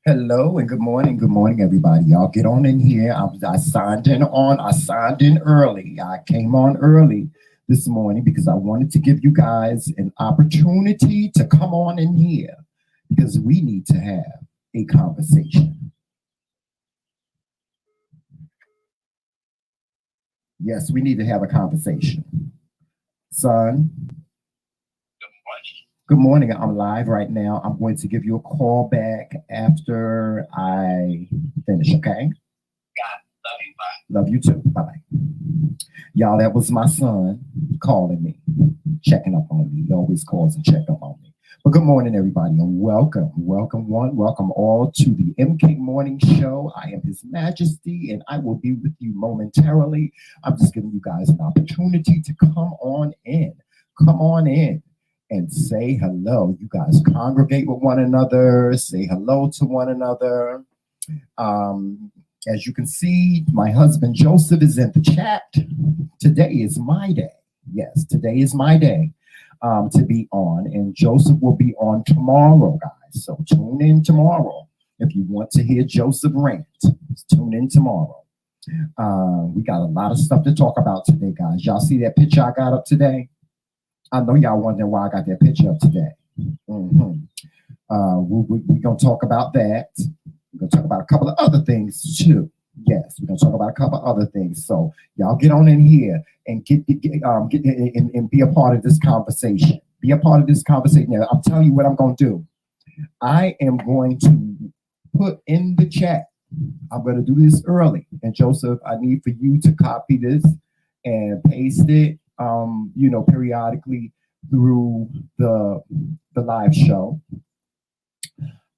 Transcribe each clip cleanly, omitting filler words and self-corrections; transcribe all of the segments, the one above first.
Hello and good morning, everybody. Y'all get on in here. I signed in on. I signed in early. I came on early this morning because I wanted to give you guys an opportunity to come on in here because we need to have a conversation. Yes, we need to have a conversation, son. Good morning. I'm live right now. I'm going to give you a call back after I finish. Okay. Love you too. Bye bye. Y'all, that was my son calling me, checking up on me. He always calls and check up on me. But good morning, everybody, and welcome all to the MK Morning Show. I am His Majesty, and I will be with you momentarily. I'm just giving you guys an opportunity to come on in, and say hello. You guys congregate with one another, say hello to one another. Um, as you can see, my husband Joseph is in the chat. Today is my day. Yes, today is my day to be on, and Joseph will be on tomorrow, guys. So tune in tomorrow if you want to hear Joseph rant. Tune in tomorrow. We got a lot of stuff to talk about today, guys. Y'all see that picture I got up today? I know y'all wondering why I got that picture up today. Mm-hmm. We're going to talk about that. We're going to talk about a couple of other things too. Yes, we're going to talk about a couple of other things. So y'all get on in here and get and be a part of this conversation. Be a part of this conversation. Now, I'm telling you what I'm going to do. I am going to put in the chat. I'm going to do this early. And Joseph, I need for you to copy this and paste it, periodically through the live show.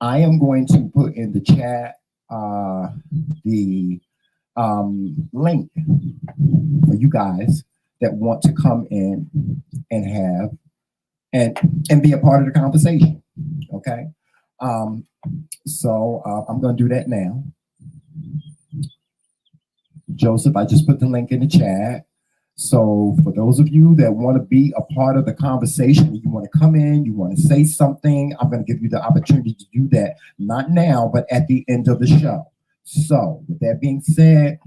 I am going to put in the chat the link for you guys that want to come in and have and be a part of the conversation. Okay. So I'm going to do that now. Joseph, I just put the link in the chat. So for those of you that want to be a part of the conversation, you want to come in, you want to say something, I'm going to give you the opportunity to do that, not now, but at the end of the show. So with that being said,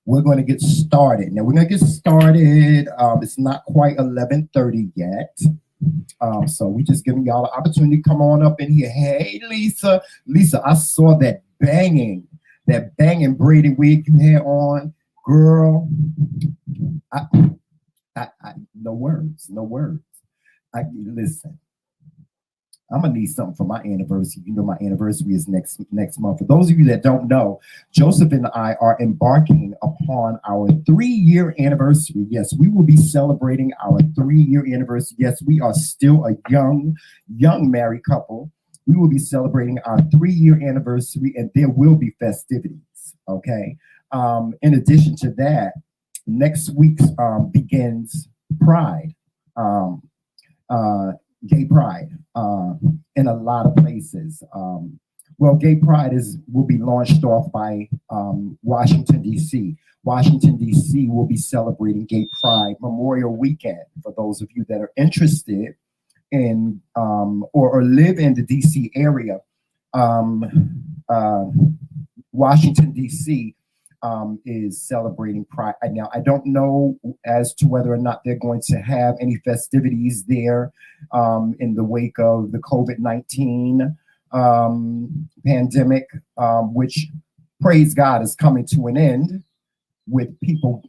we're going to get started. Now we're going to get started. It's not quite 11:30 yet. So we're just giving y'all an opportunity to come on up in here. Hey, Lisa. Lisa, I saw that banging braided wig you had on. Girl, no words. Listen, I'm gonna need something for my anniversary. You know, my anniversary is next month. For those of you that don't know, Joseph and I are embarking upon our 3-year anniversary. Yes, we will be celebrating our 3-year anniversary. Yes, we are still a young married couple. We will be celebrating our 3-year anniversary, and there will be festivities. Okay. In addition to that, next week begins Pride, Gay Pride, in a lot of places. Gay Pride will be launched off by Washington, D.C. Washington, D.C. will be celebrating Gay Pride Memorial Weekend. For those of you that are interested in or live in the D.C. area, Washington, D.C. Is celebrating Pride. Now, I don't know as to whether or not they're going to have any festivities there in the wake of the COVID-19 pandemic, which, praise God, is coming to an end with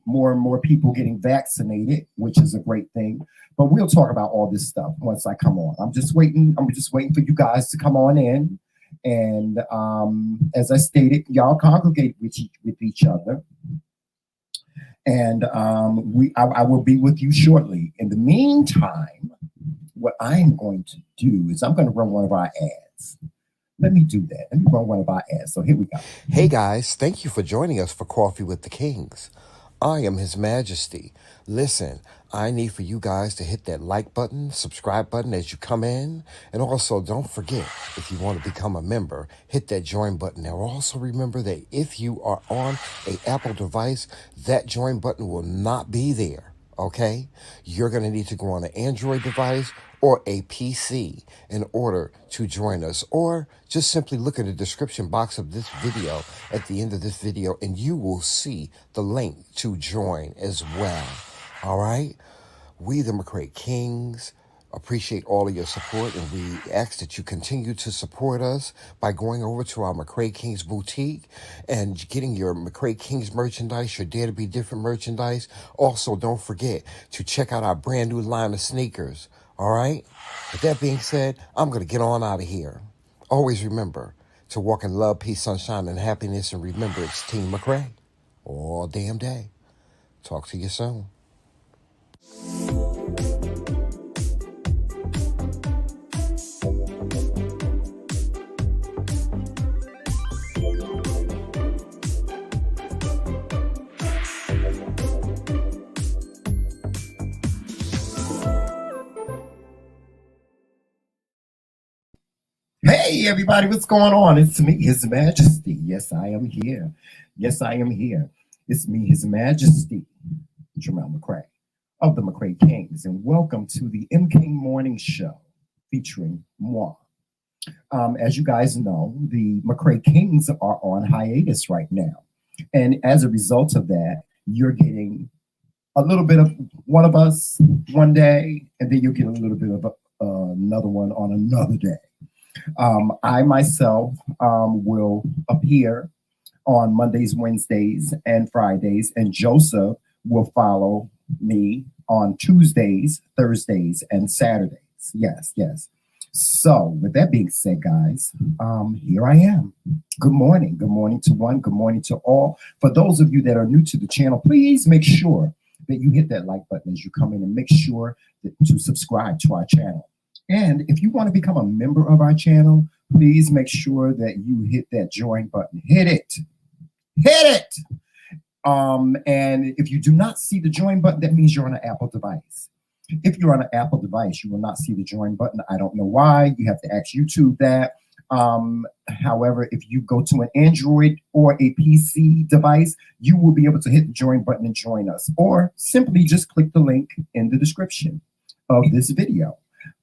more and more people getting vaccinated, which is a great thing. But we'll talk about all this stuff once I come on. I'm just waiting for you guys to come on in. And as I stated, y'all congregate with each other. And I will be with you shortly. In the meantime, what I'm going to do is I'm going to run one of our ads. Let me do that. Let me run one of our ads. So here we go. Hey guys, thank you for joining us for Coffee with the Kingz. I am His Majesty. Listen, I need for you guys to hit that like button, subscribe button as you come in. And also don't forget, if you want to become a member, hit that join button. Now also remember that if you are on an Apple device, that join button will not be there. Okay? You're going to need to go on an Android device or a PC in order to join us. Or just simply look in the description box of this video at the end of this video and you will see the link to join as well. All right? We, the McRae Kingz, appreciate all of your support, and we ask that you continue to support us by going over to our McRae Kingz boutique and getting your McRae Kingz merchandise, your Dare to Be Different merchandise. Also, don't forget to check out our brand new line of sneakers. All right? With that being said, I'm going to get on out of here. Always remember to walk in love, peace, sunshine, and happiness, and remember it's Team McRae all damn day. Talk to you soon. Hey, everybody, what's going on? It's me, His Majesty. Yes, I am here. Yes, I am here. It's me, His Majesty, Trimell McRae of the McRae Kingz, and welcome to the TheMKingz Morning Show featuring moi. As you guys know, the McRae Kingz are on hiatus right now. And as a result of that, you're getting a little bit of one of us one day, and then you'll get a little bit of another one on another day. I myself will appear on Mondays, Wednesdays, and Fridays, and Joseph will follow me on Tuesdays, Thursdays, and Saturdays. Yes, yes. So with that being said, guys, here I am. Good morning. Good morning to one. Good morning to all. For those of you that are new to the channel, please make sure that you hit that like button as you come in, and make sure to subscribe to our channel. And if you want to become a member of our channel, please make sure that you hit that join button. Hit it. Hit it. And if you do not see the join button, that means you're on an Apple device. If you're on an Apple device, you will not see the join button. I don't know why. You have to ask YouTube that. However, if you go to an Android or a PC device, you will be able to hit the join button and join us. Or simply just click the link in the description of this video.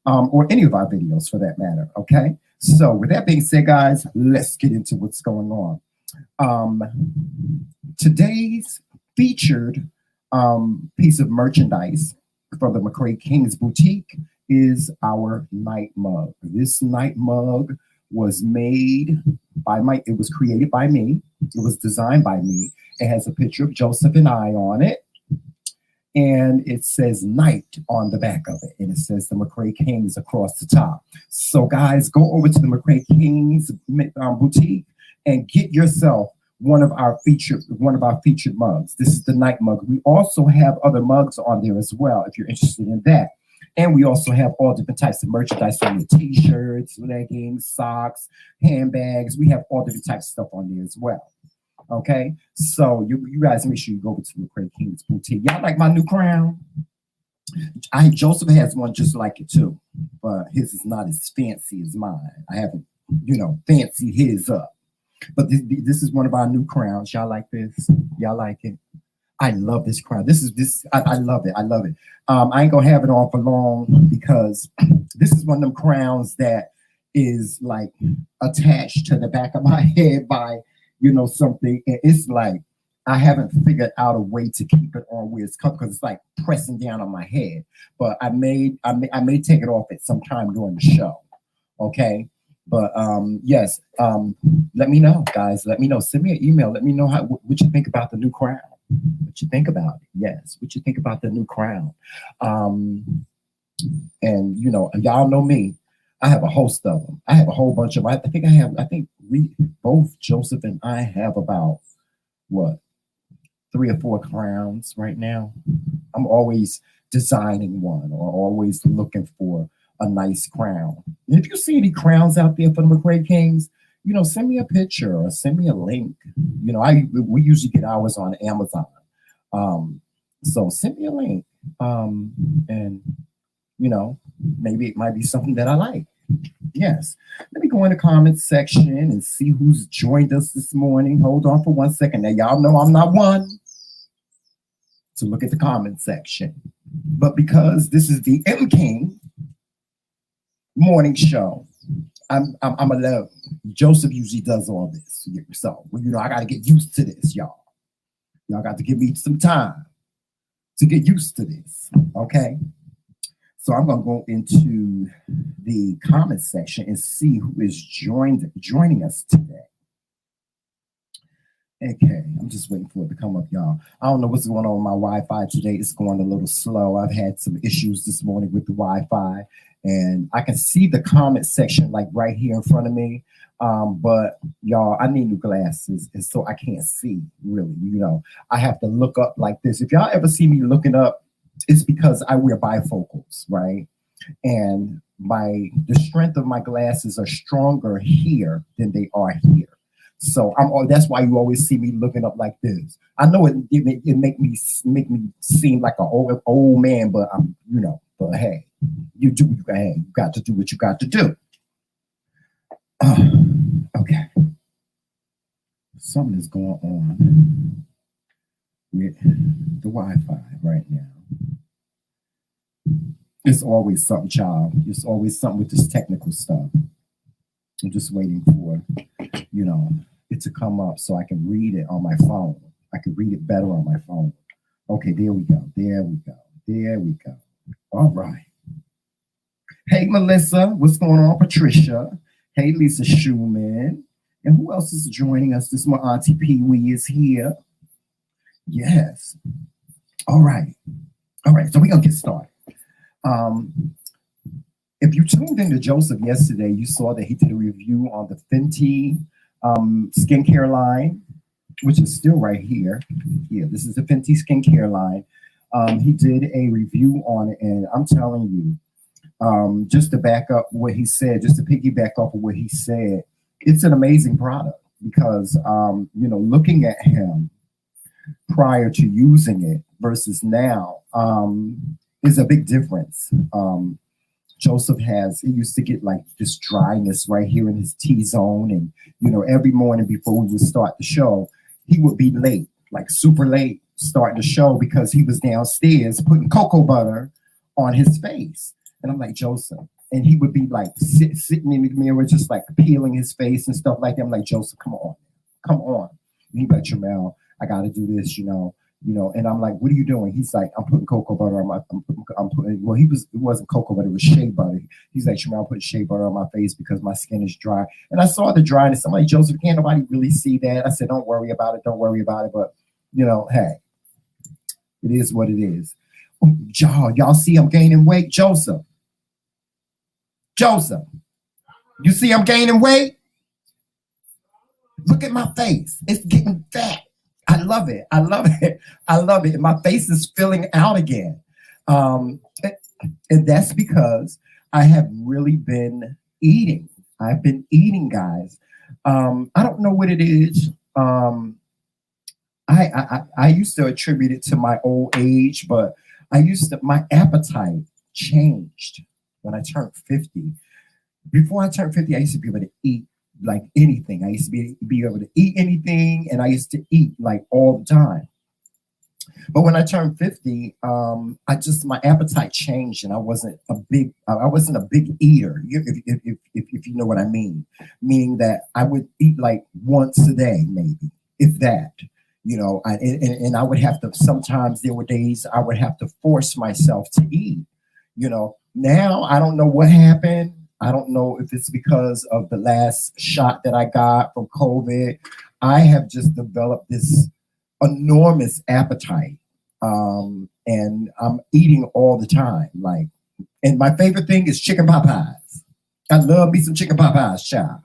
Or any of our videos for that matter, okay? So with that being said, guys, let's get into what's going on. Today's featured piece of merchandise from the McRae Kingz boutique is our night mug. This night mug was made by it was created by me. It was designed by me. It has a picture of Joseph and I on it. And it says night on the back of it. And it says the McRae Kingz across the top. So guys, go over to the McRae Kingz boutique and get yourself one of our featured mugs. This is the night mug. We also have other mugs on there as well, if you're interested in that. And we also have all different types of merchandise on the t-shirts, leggings, socks, handbags. We have all different types of stuff on there as well. Okay, so you guys make sure you go over to the McRae Kingz boutique. Y'all like my new crown? Joseph has one just like it too, but his is not as fancy as mine. I haven't, fancied his up. But this is one of our new crowns. Y'all like this? Y'all like it? I love this crown. I love it. I love it. I ain't gonna have it on for long because this is one of them crowns that is like attached to the back of my head by something. It's like I haven't figured out a way to keep it on where it's cut because it's like pressing down on my head. But I may take it off at some time during the show. Okay. But yes, let me know, guys. Let me know. Send me an email. Let me know what you think about the new crown. What you think about it? Yes. What you think about the new crown? And y'all know me. I have a host of them. I have a whole bunch of them. I think we both, Joseph and I, have about 3 or 4 crowns right now. I'm always designing one or always looking for a nice crown. And if you see any crowns out there for the McRae Kingz, send me a picture or send me a link. We usually get ours on Amazon. So send me a link. And maybe it might be something that I like. Yes. Let me go in the comments section and see who's joined us this morning. Hold on for 1 second. Now, y'all know I'm not one to look at the comment section. But because this is the MKingz morning show, I'm alone. Joseph usually does all this. So, I got to get used to this, y'all. Y'all got to give me some time to get used to this, okay? So I'm going to go into the comment section and see who is joining us today. Okay, I'm just waiting for it to come up, y'all. I don't know what's going on with my Wi-Fi today. It's going a little slow. I've had some issues this morning with the Wi-Fi, and I can see the comment section like right here in front of me. But y'all, I need new glasses, and so I can't see really. I have to look up like this. If y'all ever see me looking up, it's because I wear bifocals, right? And the strength of my glasses are stronger here than they are here. So that's why you always see me looking up like this. I know it make me seem like an old man, but but hey, you got to do what you got to do. Okay. Something is going on with the Wi-Fi right now. It's always something, child. It's always something with this technical stuff. I'm just waiting for, it to come up so I can read it on my phone. I can read it better on my phone. Okay, there we go. There we go. There we go. All right. Hey, Melissa. What's going on, Patricia? Hey, Lisa Schumann. And who else is joining us? This my Auntie Pee-wee is here. Yes. All right. All right. So we're going to get started. If you tuned into Joseph yesterday, you saw that he did a review on the Fenty skincare line, which is still right here. Yeah, this is the Fenty skincare line. He did a review on it, and I'm telling you, just to back up what he said, just to piggyback off of what he said, it's an amazing product because, looking at him prior to using it versus now is a big difference. Joseph he used to get like this dryness right here in his T-zone. And, every morning before we would start the show, he would be late, like super late starting the show because he was downstairs putting cocoa butter on his face. And I'm like, Joseph. And he would be like sitting in the mirror, just like peeling his face and stuff like that. I'm like, Joseph, come on. And he'd be like, Trimell, I got to do this, and I'm like, what are you doing? He's like, I'm putting cocoa butter on it wasn't cocoa butter, it was shea butter. He's like, Trimell, I'm putting shea butter on my face because my skin is dry. And I saw the dryness. I'm like, Joseph, can't nobody really see that? I said, don't worry about it. But, hey, it is what it is. Y'all see I'm gaining weight? Joseph, you see I'm gaining weight? Look at my face. It's getting fat. I love it. My face is filling out again. And that's because I have really been eating. I've been eating, guys. I don't know what it is. I used to attribute it to my old age, but my appetite changed when I turned 50. Before I turned 50, I used to be able to eat like anything. I used to be able to eat anything, and I used to eat like all the time. But when I turned 50, my appetite changed, and I wasn't a big eater. If you know what I mean, meaning that I would eat like once a day, maybe, if that. And I would have to. Sometimes there were days I would have to force myself to eat. Now I don't know what happened. I don't know if it's because of the last shot that I got from COVID. I have just developed this enormous appetite. And I'm eating all the time. And my favorite thing is chicken pot pies. I love me some chicken pot pies, child.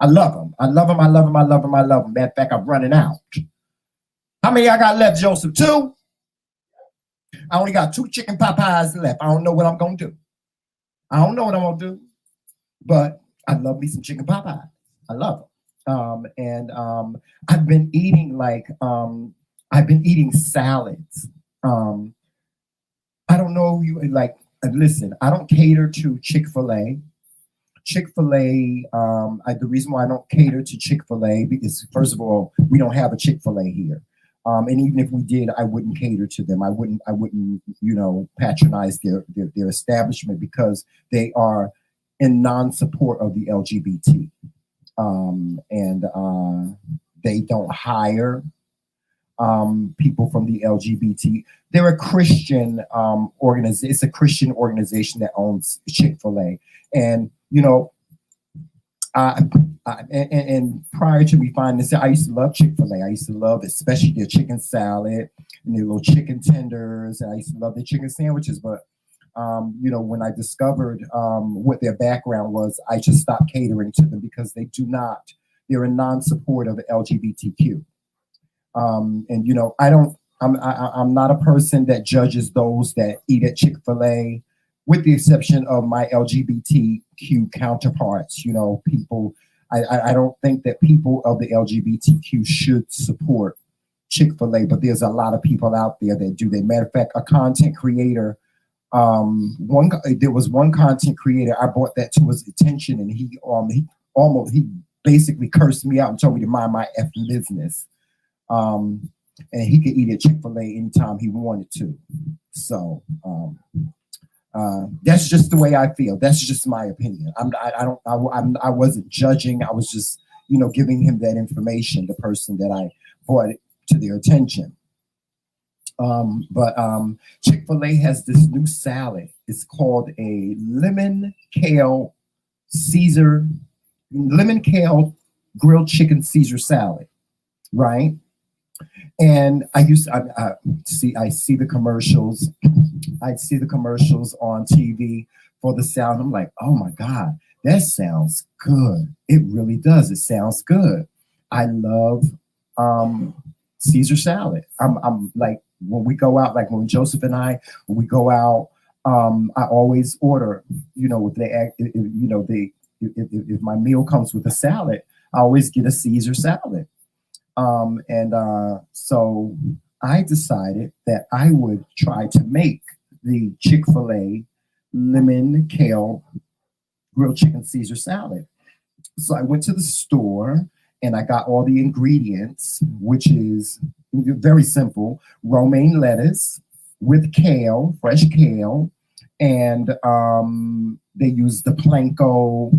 I love them. Matter of fact, I'm running out. How many I got left, Joseph? 2? I only got 2 chicken pot pies left. I don't know what I'm going to do. But I love me some chicken pot pies. I love them. I've been eating salads. I don't know you like. Listen, I don't cater to Chick-fil-A. Chick-fil-A. The reason why I don't cater to Chick-fil-A because first of all, we don't have a Chick-fil-A here. And even if we did, I wouldn't cater to them. I wouldn't, patronize their establishment because they are in non-support of the LGBT. And they don't hire people from the LGBT. They're a Christian organization. It's a Christian organization that owns Chick-fil-A. And, and prior to me finding this, I used to love Chick-fil-A. I used to love especially their chicken salad and their little chicken tenders. And I used to love their chicken sandwiches. But, when I discovered what their background was, I just stopped catering to them because they're in non-support of the LGBTQ. I'm not a person that judges those that eat at Chick-fil-A, with the exception of my LGBTQ counterparts. People, I don't think that people of the LGBTQ should support Chick-fil-A, but there's a lot of people out there that do. Matter of fact, a content creator, there was one content creator, I brought that to his attention, and he basically cursed me out and told me to mind my effing business. And he could eat at Chick-fil-A anytime he wanted to. So that's just the way I feel. That's just my opinion. I wasn't judging. I was just, giving him that information, the person that I brought it to their attention. But Chick-fil-A has this new salad. It's called a lemon kale grilled chicken Caesar salad, right? And I see the commercials. I see the commercials on TV for the salad. I'm like, oh my God, that sounds good. It really does. It sounds good. I love Caesar salad. I'm like, when we go out, like when Joseph and when we go out, I always order, if my meal comes with a salad, I always get a Caesar salad. So I decided that I would try to make the Chick-fil-A lemon kale grilled chicken Caesar salad. So I went to the store and I got all the ingredients, which is very simple: romaine lettuce with kale, fresh kale, and they use the panko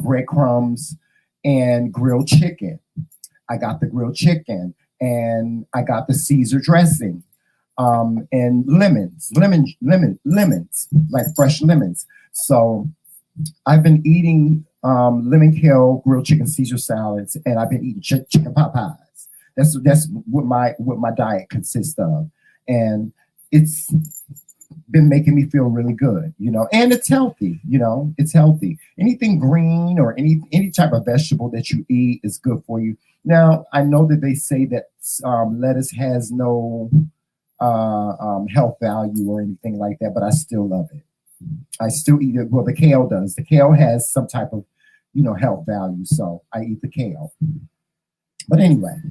breadcrumbs and grilled chicken. I got the grilled chicken and I got the Caesar dressing, and lemons, like fresh lemons. So I've been eating lemon kale grilled chicken Caesar salads, and I've been eating chicken pot pies. That's what my diet consists of, and it's been making me feel really good, and it's healthy. It's healthy. Anything green or any type of vegetable that you eat is good for you. Now, I know that they say that lettuce has no health value or anything like that, but I still love it. I still eat it. Well, the kale does. The kale has some type of, health value, so I eat the kale. But anyway,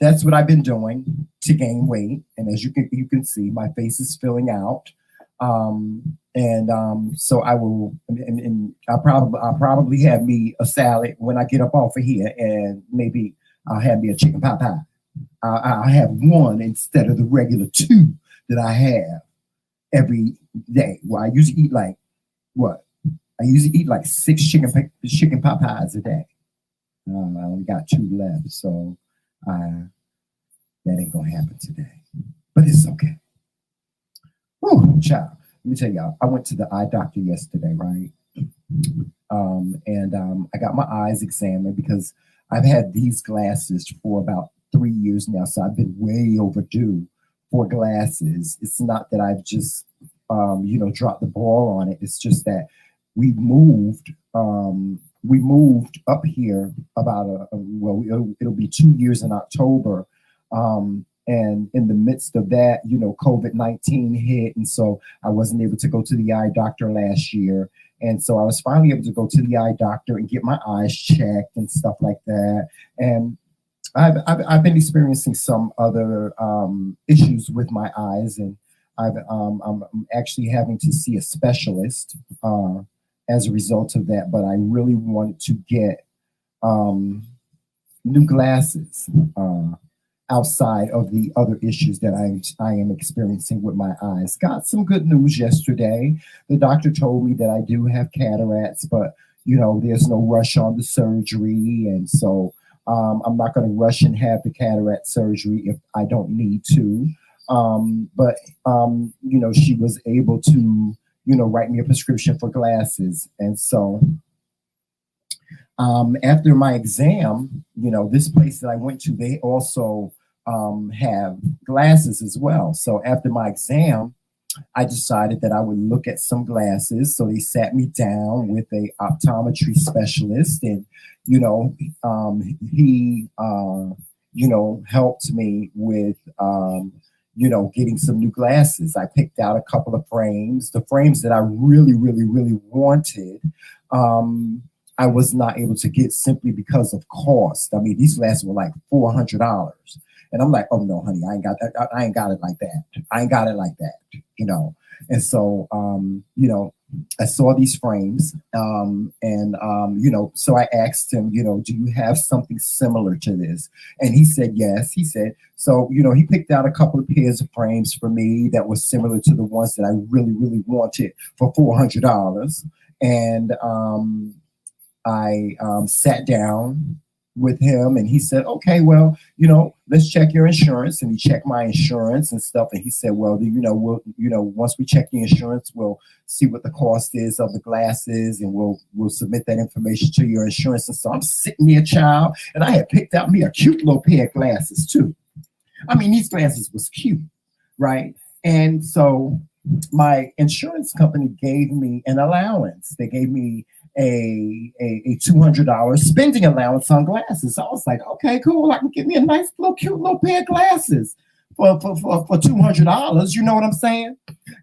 that's what I've been doing to gain weight, and as you can see, my face is filling out. So I will, and I'll probably have me a salad when I get up off of here, and maybe I'll have me a chicken pot pie. I'll have one instead of the regular two that I have every day. Well, I usually eat like what? I usually eat like 6 chicken pot pies a day. I only got 2 left, so that ain't gonna happen today. But it's okay. Whew, child. Let me tell y'all, I went to the eye doctor yesterday, right? I got my eyes examined because I've had these glasses for about 3 years now, so I've been way overdue for glasses. It's not that I've just, dropped the ball on it. It's just that we moved up here about it'll be 2 years in October. And in the midst of that, COVID-19 hit. And so I wasn't able to go to the eye doctor last year. And so I was finally able to go to the eye doctor and get my eyes checked and stuff like that. And I've been experiencing some other issues with my eyes, and I'm actually having to see a specialist as a result of that. But I really want to get new glasses. outside of the other issues that I am experiencing with my eyes. Got some good news yesterday. The doctor told me that I do have cataracts, but there's no rush on the surgery, and so I'm not going to rush and have the cataract surgery if I don't need to. But she was able to write me a prescription for glasses, and so after my exam, this place that I went to, they also have glasses as well. So after my exam, I decided that I would look at some glasses. So they sat me down with a optometry specialist, and he helped me with getting some new glasses. I picked out a couple of frames, the frames that I really, really, really wanted. I was not able to get simply because of cost. I mean, these glasses were like $400. And I'm like, oh no, honey, I ain't got it like that. I ain't got it like that, And so, I saw these frames, so I asked him, do you have something similar to this? And he said, yes. He said, so, he picked out a couple of pairs of frames for me that was similar to the ones that I really, really wanted for $400. And I sat down with him, and he said, okay, well, let's check your insurance. And he checked my insurance and stuff. And he said, well, once we check the insurance, we'll see what the cost is of the glasses, and we'll submit that information to your insurance. And so I'm sitting there, child, and I had picked out me a cute little pair of glasses too. I mean, these glasses was cute, right? And so my insurance company gave me an allowance. They gave me a $200 spending allowance on glasses. So I was like, okay, cool. I can get me a nice little cute little pair of glasses for $200. You know what I'm saying?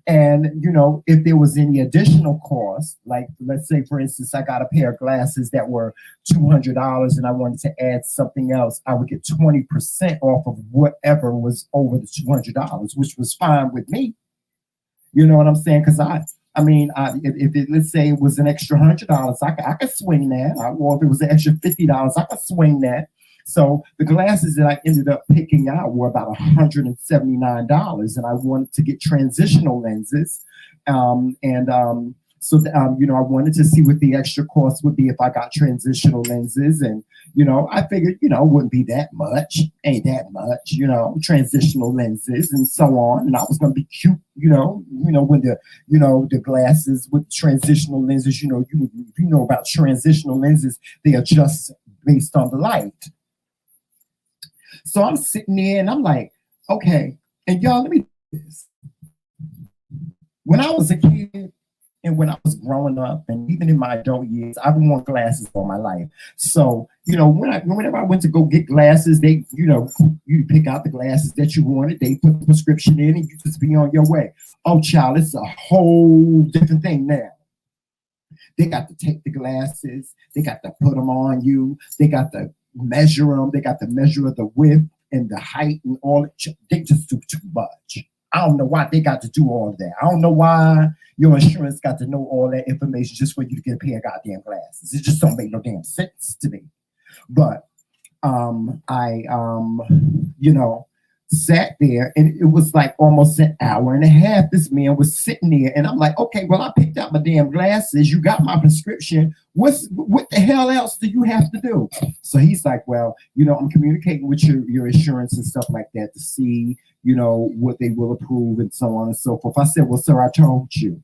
And if there was any additional cost, like let's say for instance, I got a pair of glasses that were $200 and I wanted to add something else, I would get 20% off of whatever was over the $200, which was fine with me. You know what I'm saying? Because if let's say it was an extra $100, I could swing that. Or if it was an extra $50, I could swing that. So the glasses that I ended up picking out were about $179, and I wanted to get transitional lenses. I wanted to see what the extra cost would be if I got transitional lenses. And, I figured, it wouldn't be that much, ain't that much, transitional lenses and so on. And I was going to be cute, when the glasses with transitional lenses, you know about transitional lenses, they adjust based on the light. So I'm sitting there and I'm like, okay, and y'all, let me do this. When I was a kid, and when I was growing up, and even in my adult years, I've worn glasses all my life. So, whenever I went to go get glasses, they, you pick out the glasses that you wanted, they put the prescription in, and you just be on your way. Oh, child, it's a whole different thing now. They got to take the glasses, they got to put them on you, they got to measure them, they got to measure the width and the height and all. They just do too much. I don't know why they got to do all of that. I don't know why your insurance got to know all that information just for you to get a pair of goddamn glasses. It just don't make no damn sense to me. But I sat there, and it was like almost an hour and a half. This man was sitting there, and I'm like, okay, well, I picked out my damn glasses. You got my prescription. What the hell else do you have to do? So he's like, well, I'm communicating with your insurance and stuff like that to see, what they will approve and so on and so forth. I said, well, sir, I told you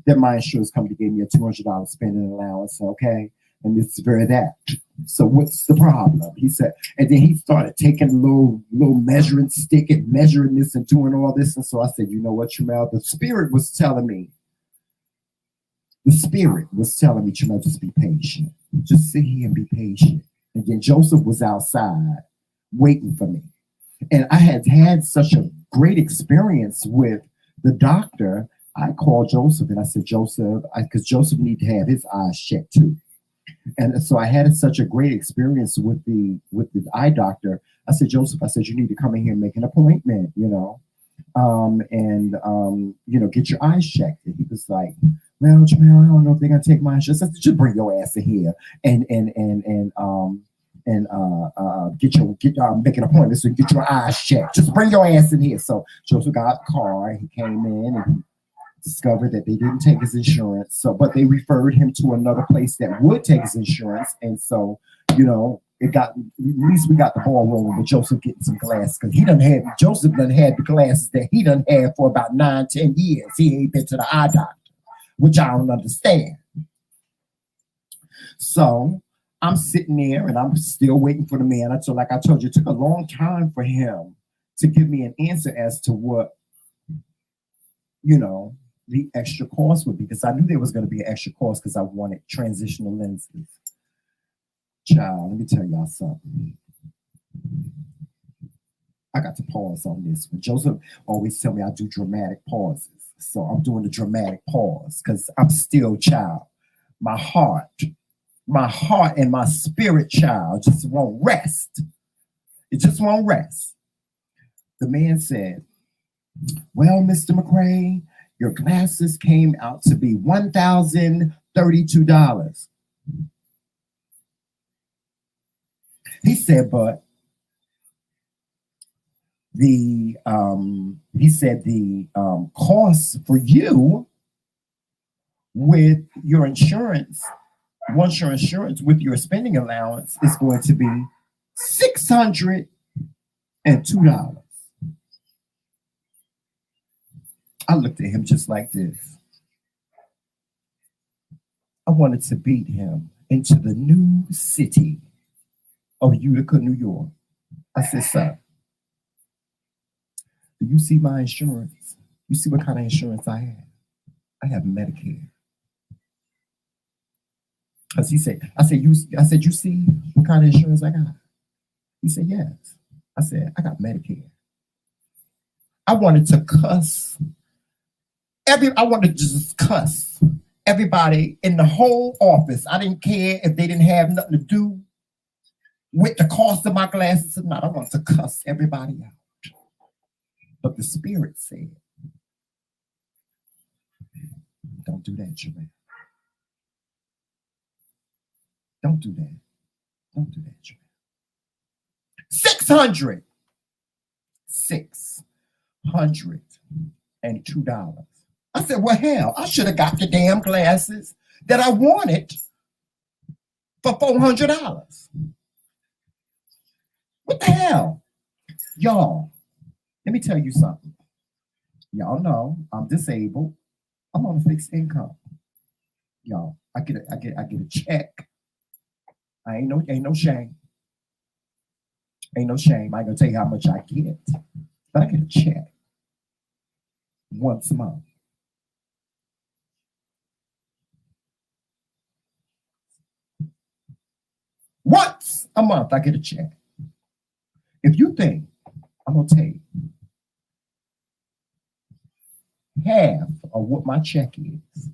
that my insurance company gave me a $200 spending allowance, okay? And it's very that. So what's the problem? He said, and then he started taking a little measuring stick and measuring this and doing all this. And so I said, you know what, Trimell, the spirit was telling me, Trimell, just be patient. Just sit here and be patient. And then Joseph was outside waiting for me. And I had such a great experience with the doctor. I called Joseph and I said, Joseph, because Joseph needed to have his eyes checked too. And so I had such a great experience with the eye doctor. I said, Joseph, you need to come in here and make an appointment, get your eyes checked. And he was like, well, Trimell, I don't know if they're gonna take my insurance. I said, just bring your ass in here and make an appointment so get your eyes checked. Just bring your ass in here. So Joseph got a car. He came in and he discovered that they didn't take his insurance. So, but they referred him to another place that would take his insurance. And so, it got, at least we got the ball rolling with Joseph getting some glasses, because Joseph done had the glasses that he done had for about 9-10 years. He ain't been to the eye doctor, which I don't understand. So I'm sitting there and I'm still waiting for the man. So like I told you, it took a long time for him to give me an answer as to what, the extra cost would be, because I knew there was going to be an extra cost because I wanted transitional lenses. Child, let me tell y'all something. I got to pause on this one. Joseph always tell me I do dramatic pauses. So I'm doing the dramatic pause because I'm still child. My heart and my spirit, child, just won't rest. It just won't rest. The man said, well, Mr. McRae, your glasses came out to be $1,032. He said, but the cost for you with your insurance, once your insurance with your spending allowance, is going to be $602. I looked at him just like this. I wanted to beat him into the new city of Utica, New York. I said, sir, do you see my insurance? You see what kind of insurance I have? I have Medicare. Because he said, I said, you see what kind of insurance I got? He said, yes. I said, I got Medicare. I wanted to cuss. I wanted to just cuss everybody in the whole office. I didn't care if they didn't have nothing to do with the cost of my glasses or not. I wanted to cuss everybody out. But the Spirit said, don't do that, Trimell. Don't do that. Don't do that, Trimell. $602. I said, well, hell, I should have got the damn glasses that I wanted for $400. What the hell? Y'all, let me tell you something. Y'all know I'm disabled. I'm on a fixed income. Y'all, I get a check. Ain't no shame. Ain't no shame. I ain't gonna tell you how much I get, but I get a check once a month. Once a month, I get a check. If you think I'm gonna take half of what my check is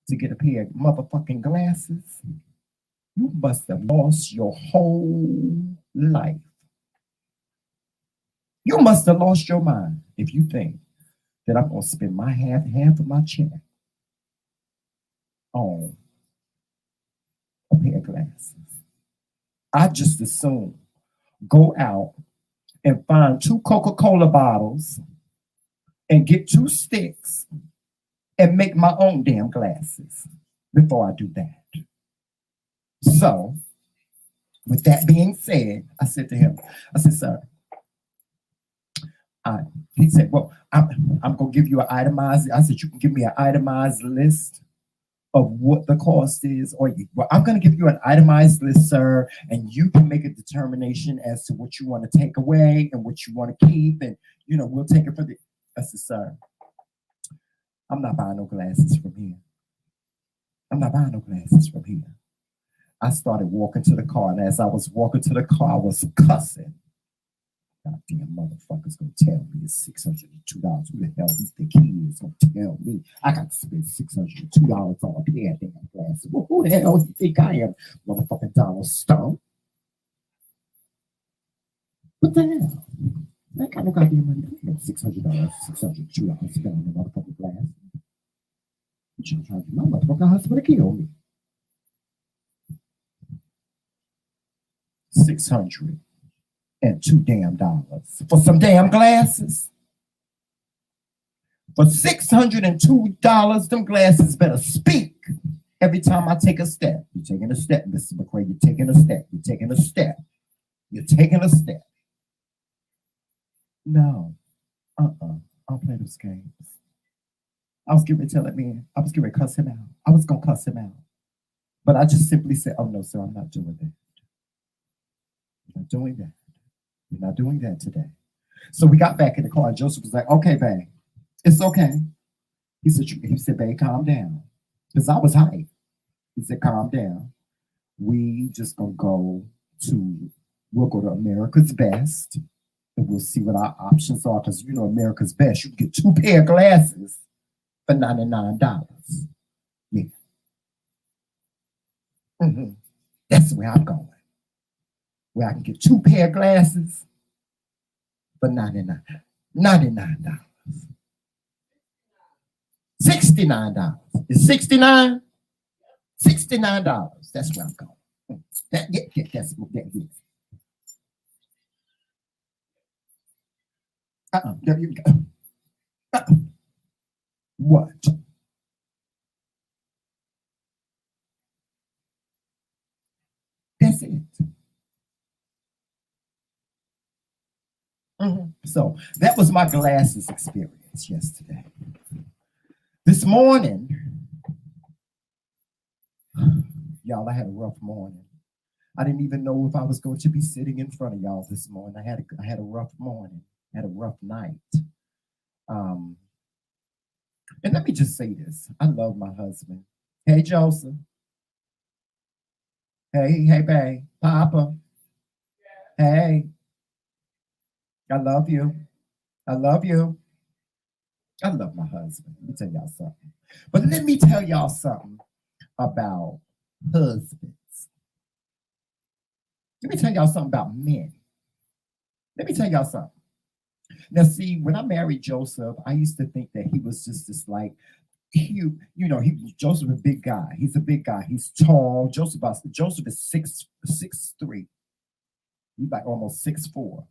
to get a pair of motherfucking glasses, you must have lost your whole life. You must have lost your mind if you think that I'm gonna spend my half of my check on a pair of glasses. I just assume go out and find 2 Coca-Cola bottles and get 2 sticks and make my own damn glasses before I do that. So, with that being said, I said to him, I said, sir, he said, well, I'm going to give you an itemized, I said, you can give me an itemized list of what the cost is, or well, I'm going to give you an itemized list, sir, and you can make a determination as to what you want to take away and what you want to keep, and, we'll take it for the, I said, sir, I'm not buying no glasses from here. I'm not buying no glasses from here. I started walking to the car, and as I was walking to the car, I was cussing. Goddamn motherfuckers gonna tell me it's $602. Who the hell do you think he is gonna tell me I got to spend $602 on a pair of damn glasses? Well, who the hell do you think I am, motherfucking Donald Stone? What the hell? I ain't got no goddamn money. I got $602 to spend on a motherfucking glass. You should try to get my motherfucking husband to kill me. $602 damn dollars for some damn glasses. For $602, them glasses better speak every time I take a step. You're taking a step, Mrs. McRae. You're taking a step. You're taking a step. You're taking a step. No. I don't play those games. I was getting ready to tell that man. I was getting ready to cuss him out. I was going to cuss him out. But I just simply said, oh, no, sir, I'm not doing that. We're not doing that. We're not doing that today. So we got back in the car, and Joseph was like, okay, babe, it's okay. He said, babe, calm down. Because I was hyped. He said, calm down. We just going to we'll go to America's Best, and we'll see what our options are. Because, you know, America's Best, you can get 2 pair of glasses for $99. Yeah. That's where I'm going. Where I can get 2 pair of glasses for $99. $69. Is 69? $69. That's where I'm going. That's that. There you go. What? That's it. So that was my glasses experience yesterday. This morning, y'all, I had a rough morning. I didn't even know if I was going to be sitting in front of y'all this morning. I had a rough morning. I had a rough night. And let me just say this. I love my husband. Hey, Joseph. Hey, babe. Papa. Hey. I love you. I love you. I love my husband. Let me tell y'all something. But let me tell y'all something about husbands. Let me tell y'all something about men. Let me tell y'all something. Now, see, when I married Joseph, I used to think that he was just this like, Joseph is a big guy. He's a big guy. He's tall. Joseph is 6'3". He's like almost 6'4".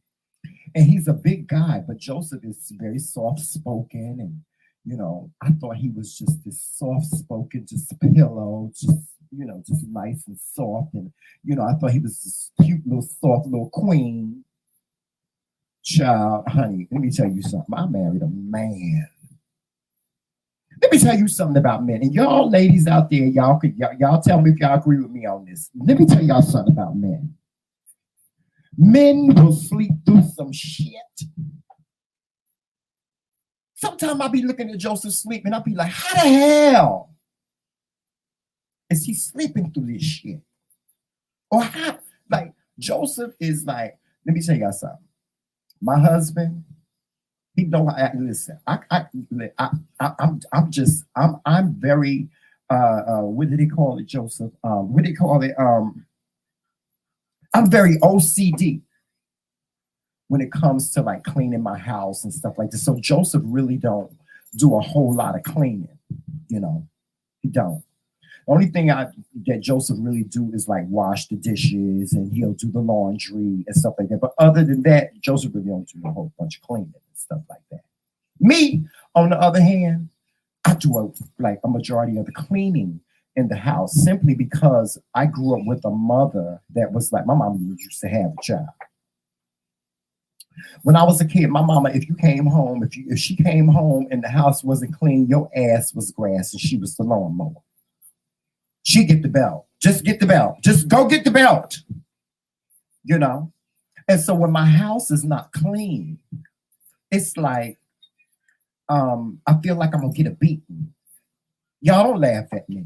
And he's a big guy, but Joseph is very soft-spoken. And, you know, I thought he was just this soft-spoken, just pillow, just nice and soft. And, you know, I thought he was this cute little soft little queen. Child, honey, let me tell you something. I married a man. Let me tell you something about men. And y'all ladies out there, y'all tell me if y'all agree with me on this. Let me tell y'all something about men. Men will sleep through some shit. Sometimes I'll be looking at Joseph sleep and I'll be like, how the hell is he sleeping through this shit? Or how, like, Joseph is like, let me tell y'all something. My husband, he know how I listen. I'm very what did he call it, Joseph? What did he call it? I'm very OCD when it comes to like cleaning my house and stuff like this. So Joseph really don't do a whole lot of cleaning, you know. He don't. The only thing that Joseph really do is like wash the dishes and he'll do the laundry and stuff like that. But other than that, Joseph really don't do a whole bunch of cleaning and stuff like that. Me, on the other hand, I do a majority of the cleaning in the house simply because I grew up with a mother that was like, my mom used to have a child. When I was a kid, my mama, if she came home and the house wasn't clean, your ass was grass and she was the lawnmower. She get the belt. Just get the belt. Just go get the belt. You know? And so when my house is not clean, it's like, I feel like I'm gonna get a beating. Y'all don't laugh at me.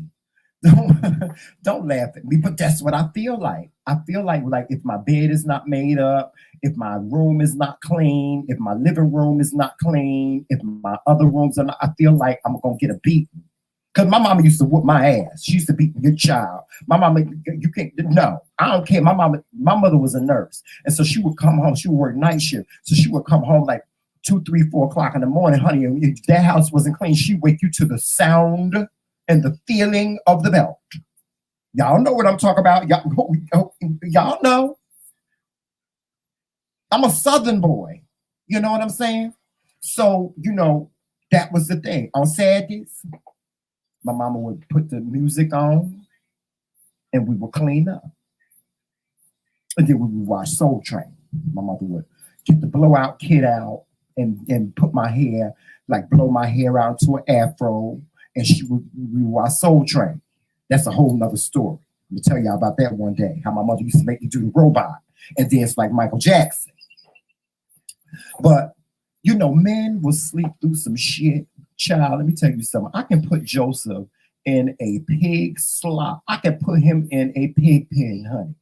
Don't laugh at me, but that's what I feel like. I feel like if my bed is not made up, if my room is not clean, if my living room is not clean, if my other rooms are not, I feel like I'm gonna get a beating. Because my mama used to whoop my ass. She used to beat your child. My mama, you can't, no, I don't care. My mother was a nurse. And so she would come home, she would work night shift. So she would come home like 2, 3, 4 o'clock in the morning, honey, and if that house wasn't clean, she'd wake you to the sound and the feeling of the belt. Y'all know what I'm talking about. Y'all know. I'm a Southern boy. You know what I'm saying? So, that was the thing. On Saturdays, my mama would put the music on and we would clean up. And then we would watch Soul Train. My mother would get the blowout kit out and put my hair, like blow my hair out to an afro, and we would watch Soul Train. That's a whole nother story. Let me tell y'all about that one day, how my mother used to make me do the robot and dance like Michael Jackson. But, men will sleep through some shit. Child, let me tell you something. I can put Joseph in a pig slop. I can put him in a pig pen, honey.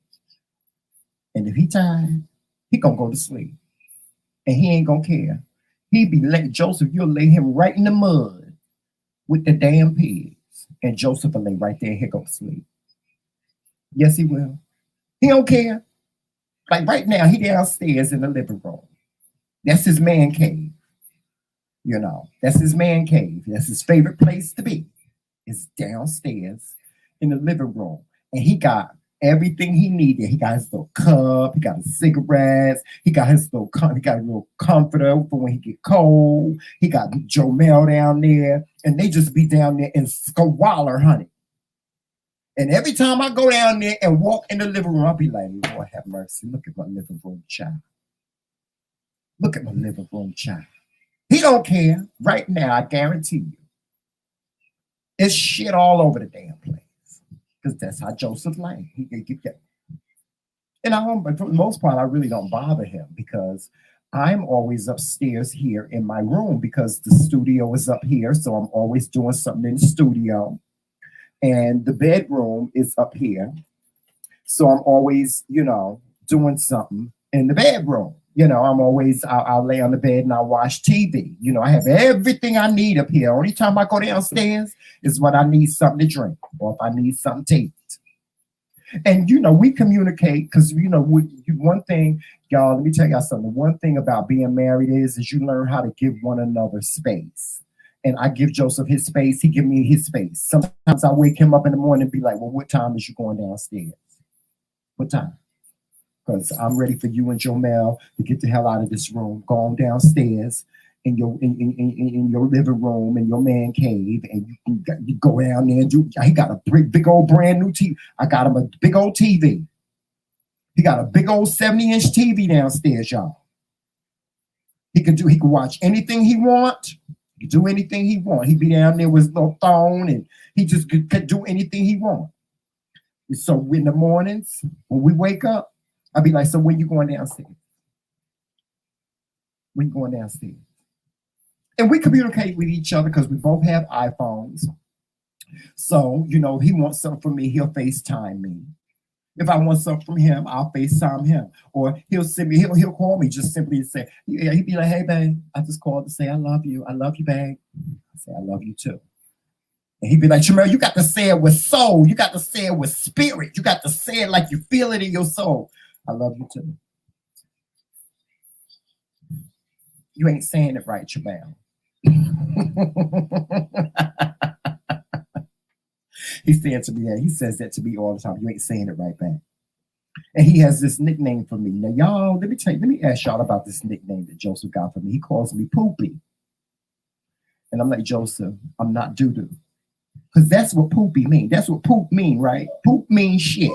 And if he tired, he gonna go to sleep. And he ain't gonna care. Joseph, you'll lay him right in the mud with the damn pigs. And Joseph will lay right there and he'll go to sleep. Yes, he will. He don't care. Like right now, he downstairs in the living room. That's his man cave. That's his man cave. That's his favorite place to be. It's downstairs in the living room. And he got everything he needed. He got his little cup. He got his cigarettes. He got a little comforter for when he get cold. He got Jomel down there. And they just be down there and squalor, honey. And every time I go down there and walk in the living room, I'll be like, Lord have mercy. Look at my living room child. Look at my living room child. He don't care. Right now, I guarantee you. It's shit all over the damn place. Because that's how Joseph like. He can get that. And but for the most part, I really don't bother him because I'm always upstairs here in my room because the studio is up here. So I'm always doing something in the studio. And the bedroom is up here. So I'm always, doing something in the bedroom. I'll lay on the bed and I'll watch TV. I have everything I need up here. Only time I go downstairs is when I need something to drink or if I need something to eat. And, we communicate because, one thing, y'all, let me tell y'all something. One thing about being married is you learn how to give one another space. And I give Joseph his space. He give me his space. Sometimes I wake him up in the morning and be like, well, what time is you going downstairs? What time? Because I'm ready for you and Jomel to get the hell out of this room. Go on downstairs in your living room in your man cave, and you go down there and do. He got a big old brand new TV. I got him a big old TV. He got a big old 70-inch TV downstairs, y'all. He can watch anything he want. He can do anything he want. He be down there with his little phone, and he just could do anything he want. So in the mornings when we wake up, I'll be like, so when you going downstairs? When you going downstairs? And we communicate with each other because we both have iPhones. So, if he wants something from me, he'll FaceTime me. If I want something from him, I'll FaceTime him. Or he'll call me just simply to say, he'd be like, hey, babe, I just called to say I love you. I love you, babe. I say, I love you too. And he'd be like, Trimell, you got to say it with soul. You got to say it with spirit. You got to say it like you feel it in your soul. I love you too. You ain't saying it right, Trimell. He says that to me all the time. You ain't saying it right back. And he has this nickname for me. Now, y'all, let me ask y'all about this nickname that Joseph got for me. He calls me Poopy. And I'm like, Joseph, I'm not doo-doo. Because that's what poopy mean. That's what poop mean, right? Poop means shit.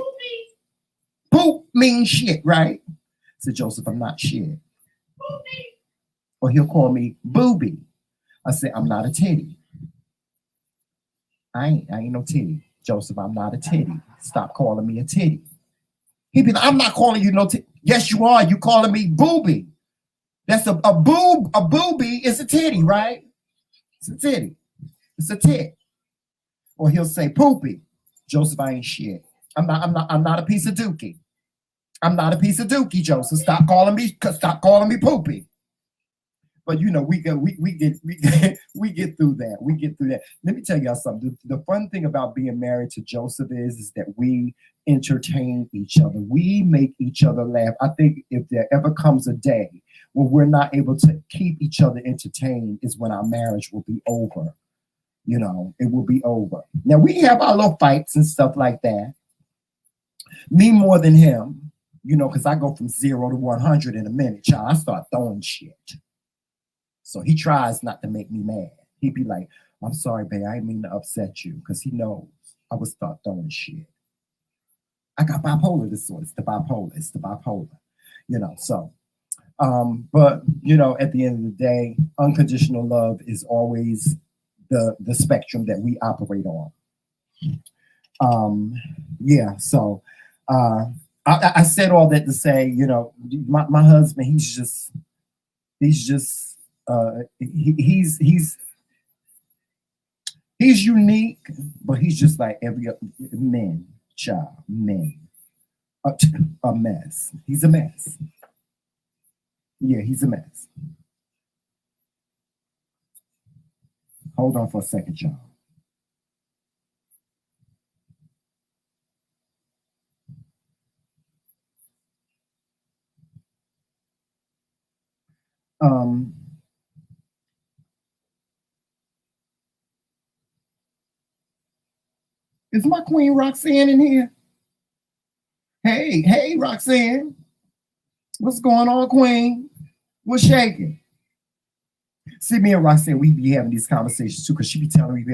Poop means shit, right? I said, Joseph, I'm not shit. Or he'll call me booby. I said, I'm not a titty. I ain't no titty. Joseph, I'm not a titty. Stop calling me a titty. He'd be like, I'm not calling you no titty. Yes, you are. You calling me booby. That's a booby is a titty, right? It's a titty. It's a tit. Or he'll say poopy. Joseph, I ain't shit. I'm not a piece of dookie. I'm not a piece of dookie, Joseph. Stop calling me poopy. But we get through that. We get through that. Let me tell y'all something. The fun thing about being married to Joseph is that we entertain each other. We make each other laugh. I think if there ever comes a day when we're not able to keep each other entertained is when our marriage will be over. It will be over. Now we have our little fights and stuff like that. Me more than him. You know, because I go from 0 to 100 in a minute, child. I start throwing shit. So he tries not to make me mad. He'd be like, I'm sorry, babe, I didn't mean to upset you, because he knows I would start throwing shit. I got bipolar disorder. It's the bipolar. It's the bipolar. You know, so but you know, at the end of the day, unconditional love is always the spectrum that we operate on. Yeah, so I said all that to say, you know, my husband, he's unique, but he's just like every other man, child, man, a mess. He's a mess. Yeah, he's a mess. Hold on for a second, y'all. Um, is my queen Roxanne in here? Hey, Roxanne. What's going on, queen? What's shaking? See, me and Roxanne, we be having these conversations too, because she be telling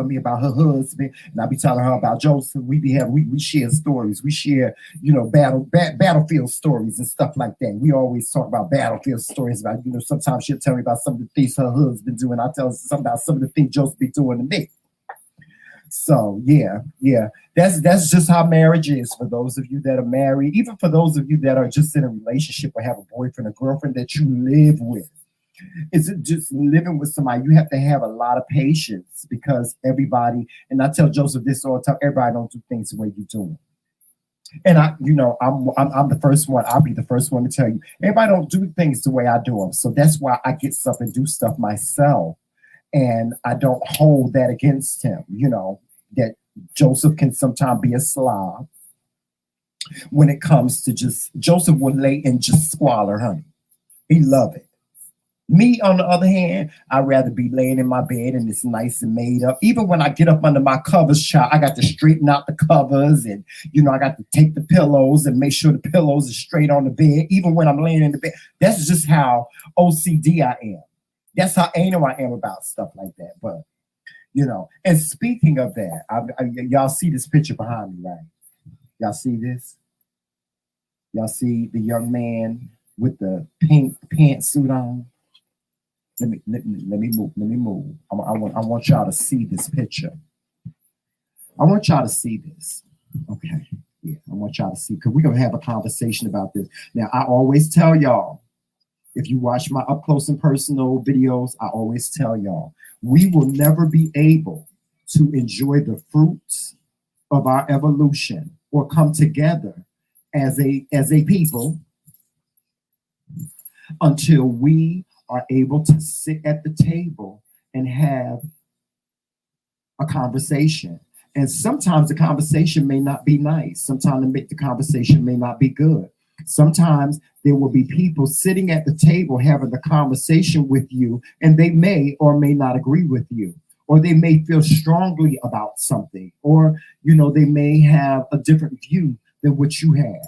me about her husband, and I be telling her about Joseph. We share stories. We share, you know, battlefield stories and stuff like that. We always talk about battlefield stories about, you know, sometimes she'll tell me about some of the things her husband doing. I tell her something about some of the things Joseph be doing to me. So yeah, that's just how marriage is. For those of you that are married, even for those of you that are just in a relationship or have a boyfriend or girlfriend that you live with, is it just living with somebody? You have to have a lot of patience, because everybody, and I tell Joseph this all the time, everybody don't do things the way you do them. And I'm the first one. I'll be the first one to tell you, everybody don't do things the way I do them. So that's why I get stuff and do stuff myself, and I don't hold that against him. You know that Joseph can sometimes be a slob when it comes to just Joseph would lay and just squalor, honey. He love it. Me, on the other hand, I'd rather be laying in my bed and it's nice and made up. Even when I get up under my covers, child, I got to straighten out the covers, and you know, I got to take the pillows and make sure the pillows are straight on the bed. Even when I'm laying in the bed, that's just how OCD I am. That's how anal I am about stuff like that. But you know, and speaking of that, y'all see this picture behind me, right? Y'all see this? Y'all see the young man with the pink pantsuit on? Let me move. I want y'all to see this picture. I want y'all to see this. Okay. Yeah, I want y'all to see, because we're gonna have a conversation about this. Now, I always tell y'all, if you watch my up close and personal videos, I always tell y'all, we will never be able to enjoy the fruits of our evolution or come together as a people until we are able to sit at the table and have a conversation. And sometimes the conversation may not be nice. Sometimes the conversation may not be good. Sometimes there will be people sitting at the table having the conversation with you, and they may or may not agree with you, or they may feel strongly about something, or you know, they may have a different view than what you have.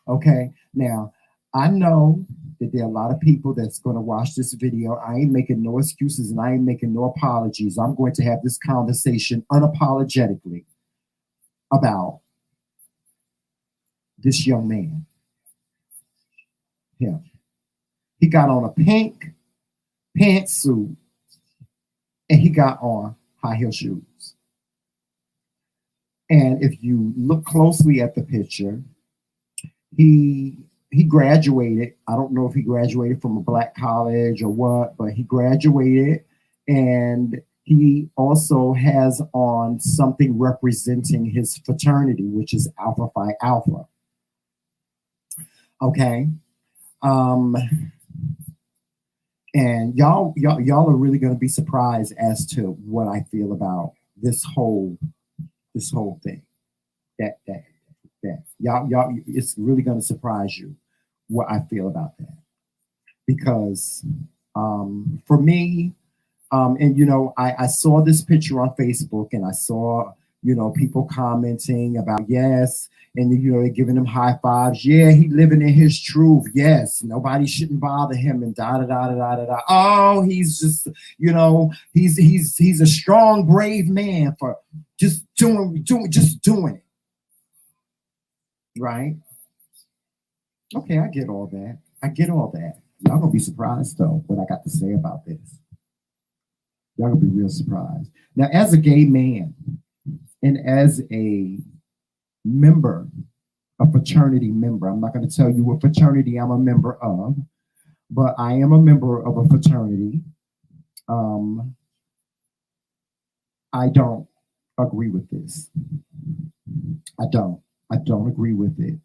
Okay, now I know that there are a lot of people that's going to watch this video. I ain't making no excuses and I ain't making no apologies. I'm going to have this conversation unapologetically about this young man. Yeah. He got on a pink pantsuit and he got on high heel shoes. And if you look closely at the picture, he graduated. I don't know if he graduated from a black college or what, but he graduated, and he also has on something representing his fraternity, which is Alpha Phi Alpha. Okay. And y'all are really going to be surprised as to what I feel about this whole thing. That y'all, it's really going to surprise you what I feel about that, because for me, and you know, I saw this picture on Facebook, and I saw, you know, people commenting about, yes, and they're giving him high fives. Yeah, he living in his truth. Yes, nobody shouldn't bother him, and da da da da da da da. Oh, he's just, he's a strong, brave man for just doing it. Right? Okay, I get all that. Y'all gonna be surprised though what I got to say about this. Y'all gonna be real surprised. Now, as a gay man and as a member, a fraternity member, I'm not gonna tell you what fraternity I'm a member of, but I am a member of a fraternity. I don't agree with this. I don't agree with it.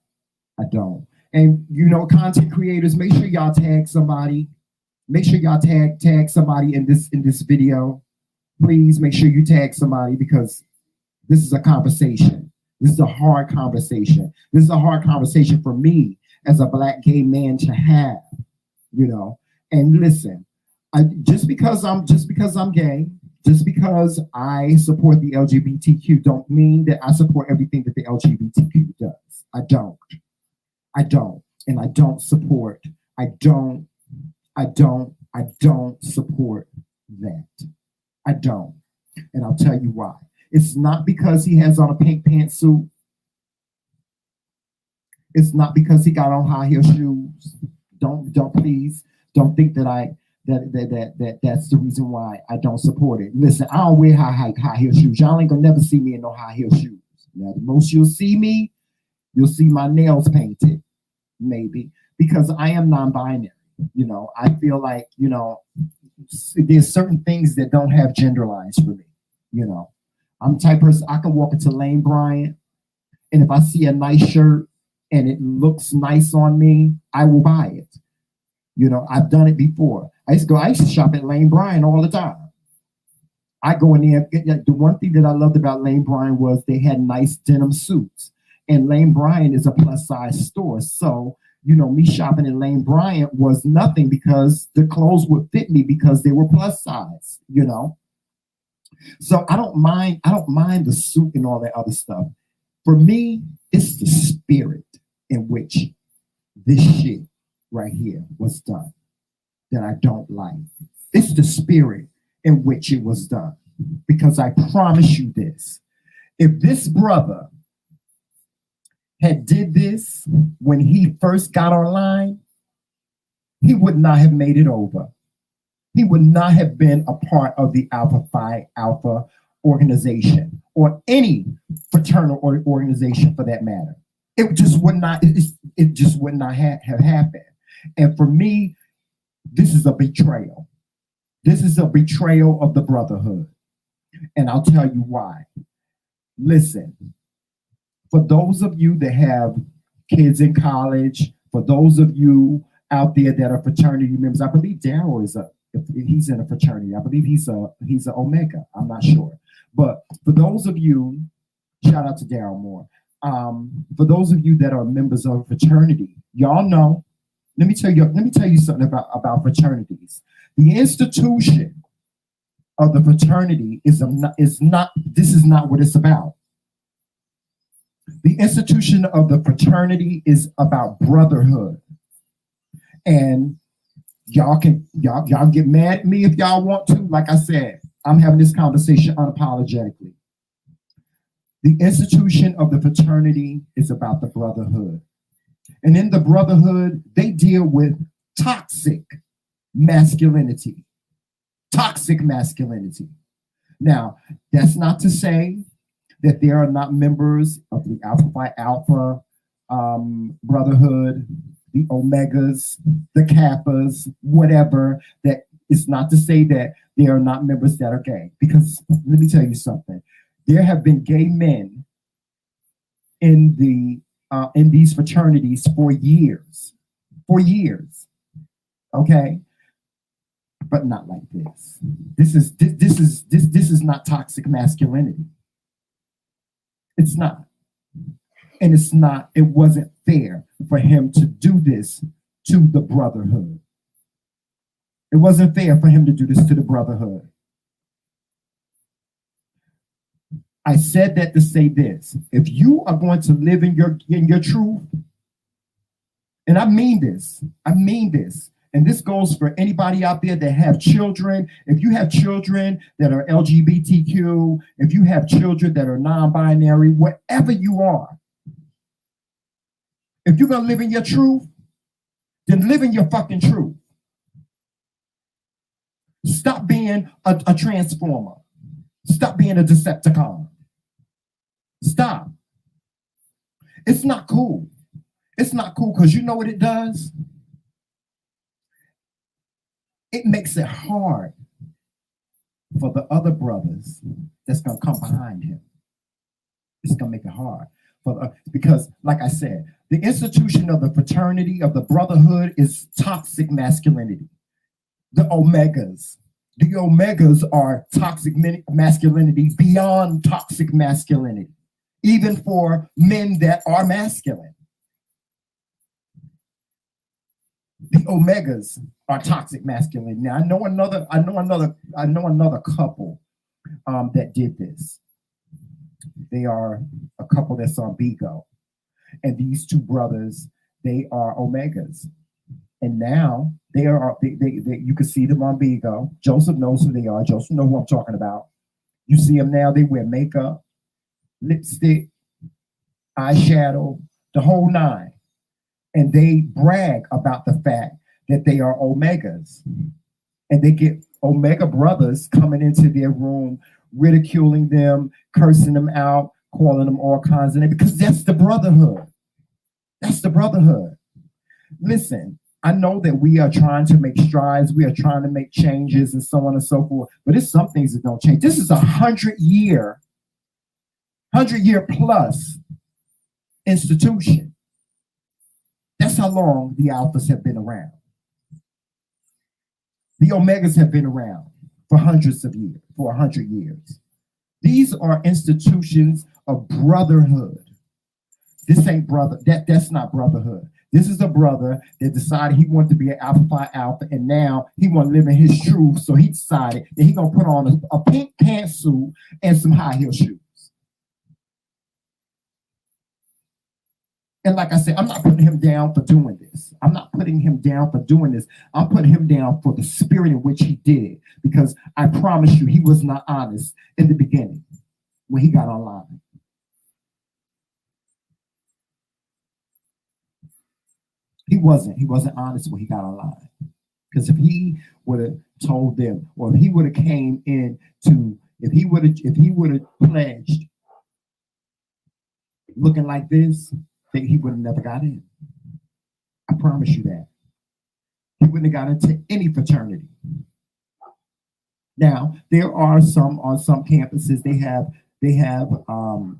I don't. And content creators, make sure y'all tag somebody. Make sure y'all tag somebody in this video. Please make sure you tag somebody, because this is a conversation. This is a hard conversation. This is a hard conversation for me as a Black gay man to have. And listen, just because I'm gay, just because I support the LGBTQ, don't mean that I support everything that the LGBTQ does. I don't. And I don't support that. I don't. And I'll tell you why. It's not because he has on a pink pantsuit. It's not because he got on high heel shoes. Please don't think that that's the reason why I don't support it. Listen, I don't wear high heel shoes. Y'all ain't gonna never see me in no high heel shoes. Now, the most you'll see my nails painted, maybe, because I am non-binary. I feel like, there's certain things that don't have gender lines for me. I'm the type of person, I can walk into Lane Bryant, and if I see a nice shirt and it looks nice on me, I will buy it. I've done it before. I used to shop at Lane Bryant all the time. I go in there. The one thing that I loved about Lane Bryant was they had nice denim suits. And Lane Bryant is a plus size store. So, me shopping at Lane Bryant was nothing, because the clothes would fit me because they were plus size, So I don't mind the suit and all that other stuff. For me, it's the spirit in which this shit right here was done that I don't like. It's the spirit in which it was done. Because I promise you this, if this brother had did this when he first got online, he would not have made it over. He would not have been a part of the Alpha Phi Alpha organization, or any fraternal organization for that matter. It just would not. It just would not have happened. And for me, this is a betrayal. This is a betrayal of the brotherhood. And I'll tell you why. Listen, for those of you that have kids in college, for those of you out there that are fraternity members, I believe Daryl he's in a fraternity. I believe he's a Omega. I'm not sure. But for those of you, shout out to Daryl Moore. For those of you that are members of a fraternity, y'all know, let me tell you something about fraternities. The institution of the fraternity is not what it's about. The institution of the fraternity is about brotherhood. And y'all get mad at me if y'all want to. Like I said, I'm having this conversation unapologetically. The institution of the fraternity is about the brotherhood. And in the brotherhood, they deal with toxic masculinity. Toxic masculinity. Now, that's not to say that there are not members of the Alpha Phi Alpha brotherhood, the Omegas, the Kappas, whatever. That is not to say that there are not members that are gay. Because let me tell you something. There have been gay men in these fraternities for years. Okay, but not like this. This is not toxic masculinity. It's not. And it wasn't fair for him to do this to the brotherhood. It wasn't fair for him to do this to the brotherhood. I said that to say this. If you are going to live in your truth, and I mean this, and this goes for anybody out there that have children. If you have children that are LGBTQ, if you have children that are non-binary, whatever you are, if you're going to live in your truth, then live in your fucking truth. Stop being a transformer. Stop being a Decepticon. Stop. It's not cool. It's not cool because you know what it does? It makes it hard for the other brothers that's going to come behind him. It's going to make it hard. Because, like I said, the institution of the fraternity, of the brotherhood, is toxic masculinity. The Omegas. The Omegas are toxic masculinity beyond toxic masculinity, even for men that are masculine. The Omegas are toxic masculinity. Now, I know another couple that did this. They are a couple that's on Bigo, and these two brothers, they are Omegas. And now they you can see them on Bigo. Joseph knows who they are. Joseph knows who I'm talking about. You see them now, they wear makeup, lipstick, eyeshadow, the whole nine. And they brag about the fact that they are Omegas. And they get Omega brothers coming into their room, ridiculing them, cursing them out, calling them all kinds of names, because that's the brotherhood. That's the brotherhood. Listen, I know that we are trying to make strides, we are trying to make changes and so on and so forth, but there's some things that don't change. This is 100-year plus institution. That's how long the Alphas have been around. The Omegas have been around for hundreds of years, for 100 years. These are institutions of brotherhood. This ain't brother, that's not brotherhood. This is a brother that decided he wanted to be an Alpha Phi Alpha, and now he want to live in his truth, so he decided that he gonna put on a pink pantsuit and some high heel shoes. And like I said, I'm not putting him down for doing this. I'm not putting him down for doing this. I'm putting him down for the spirit in which he did it, because I promise you, he was not honest in the beginning when he got online. He wasn't honest when he got online. Because if he would have told them, or if he would have came in to, if he would have pledged looking like this, then he would have never got in. I promise you that. He wouldn't have got into any fraternity. Now, there are some on some campuses, they have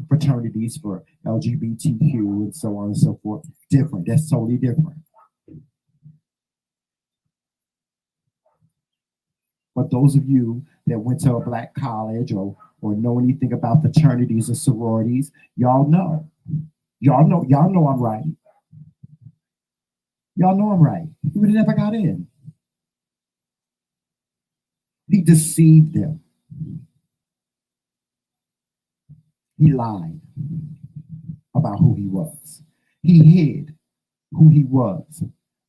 fraternities for LGBTQ and so on and so forth. Different. That's totally different. But those of you that went to a black college or know anything about fraternities or sororities, y'all know I'm right. Y'all know I'm right. He would have never got in. He deceived them. He lied about who he was. He hid who he was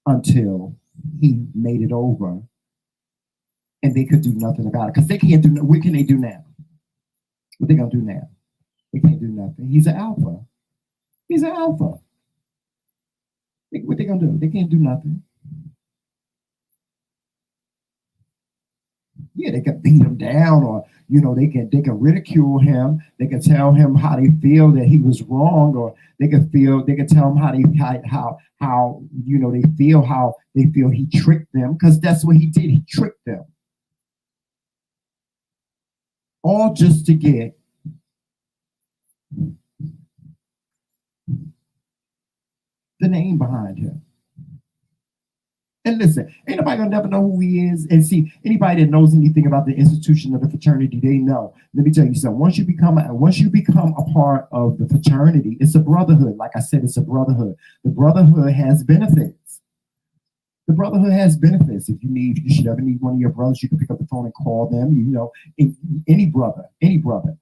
until he made it over, and they could do nothing about it, because they can't do. What can they do now? What they gonna do now? They can't do nothing. He's an alpha. He's an alpha. What they gonna do? They can't do nothing. Yeah, they can beat him down, or they can ridicule him. They can tell him how they feel that he was wrong, or they can tell him how they feel he tricked them, because that's what he did. He tricked them. All just to get the name behind him. And listen, ain't nobody gonna never know who he is. And see, anybody that knows anything about the institution of the fraternity, they know. Let me tell you something. Once you become a part of the fraternity, it's a brotherhood. Like I said, it's a brotherhood. The brotherhood has benefits. The brotherhood has benefits. If you should ever need one of your brothers, you can pick up the phone and call them. If any brother,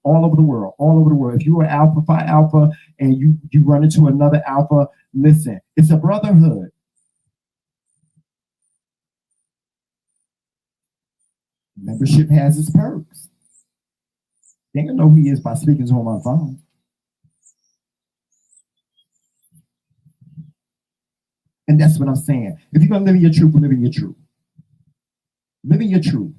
all over the world, all over the world. If you're an Alpha Phi Alpha and you run into another Alpha, listen, it's a brotherhood. Membership has its perks. They don't know who he is by speaking to him on the phone. And that's what I'm saying. If you're gonna live in your truth, live in your truth. Live in your truth.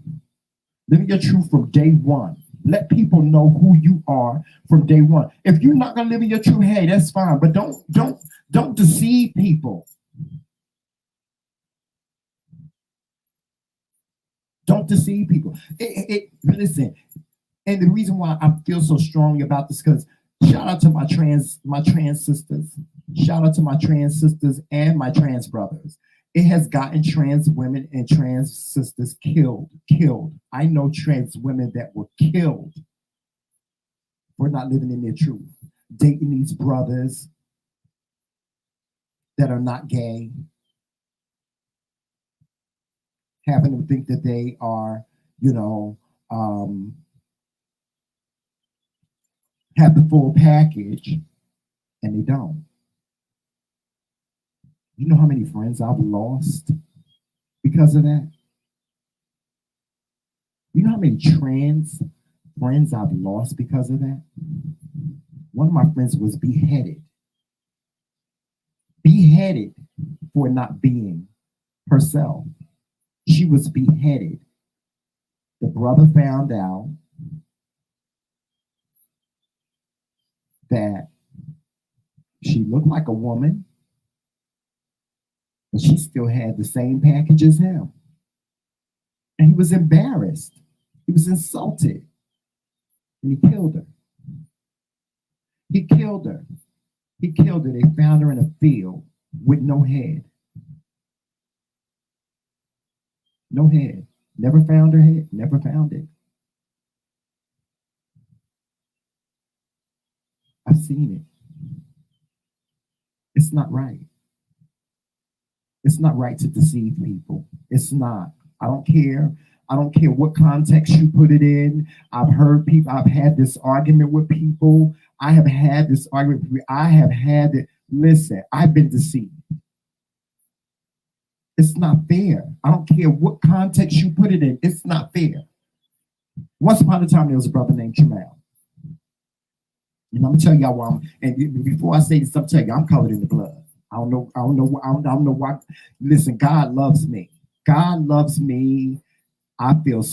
Live in your truth from day one. Let people know who you are from day one. If you're not gonna live in your truth, hey, that's fine. But don't deceive people. Don't deceive people. Listen, and the reason why I feel so strongly about this, because shout out to my trans sisters. Shout out to my trans sisters and my trans brothers. It has gotten trans women and trans sisters killed. I know trans women that were killed for not living in their truth, dating these brothers that are not gay, having them think that they are, have the full package, and they don't. You know how many friends I've lost because of that? You know how many trans friends I've lost because of that? One of my friends was beheaded for not being herself. She was beheaded. The brother found out that she looked like a woman, but she still had the same package as him. And he was embarrassed. He was insulted. And he killed her. He killed her. He killed her. They found her in a field with no head. No head. Never found her head. Never found it. I've seen it. It's not right. It's not right to deceive people. It's not. I don't care. I don't care what context you put it in. I've heard people, I've had this argument with people. I have had this argument. I have had it. Listen, I've been deceived. It's not fair. I don't care what context you put it in. It's not fair. Once upon a time, there was a brother named Trimell. And I'm gonna tell y'all why. And before I say this, I'm telling you, I'm covered in the blood. I don't know why. Listen, God loves me. God loves me. I feel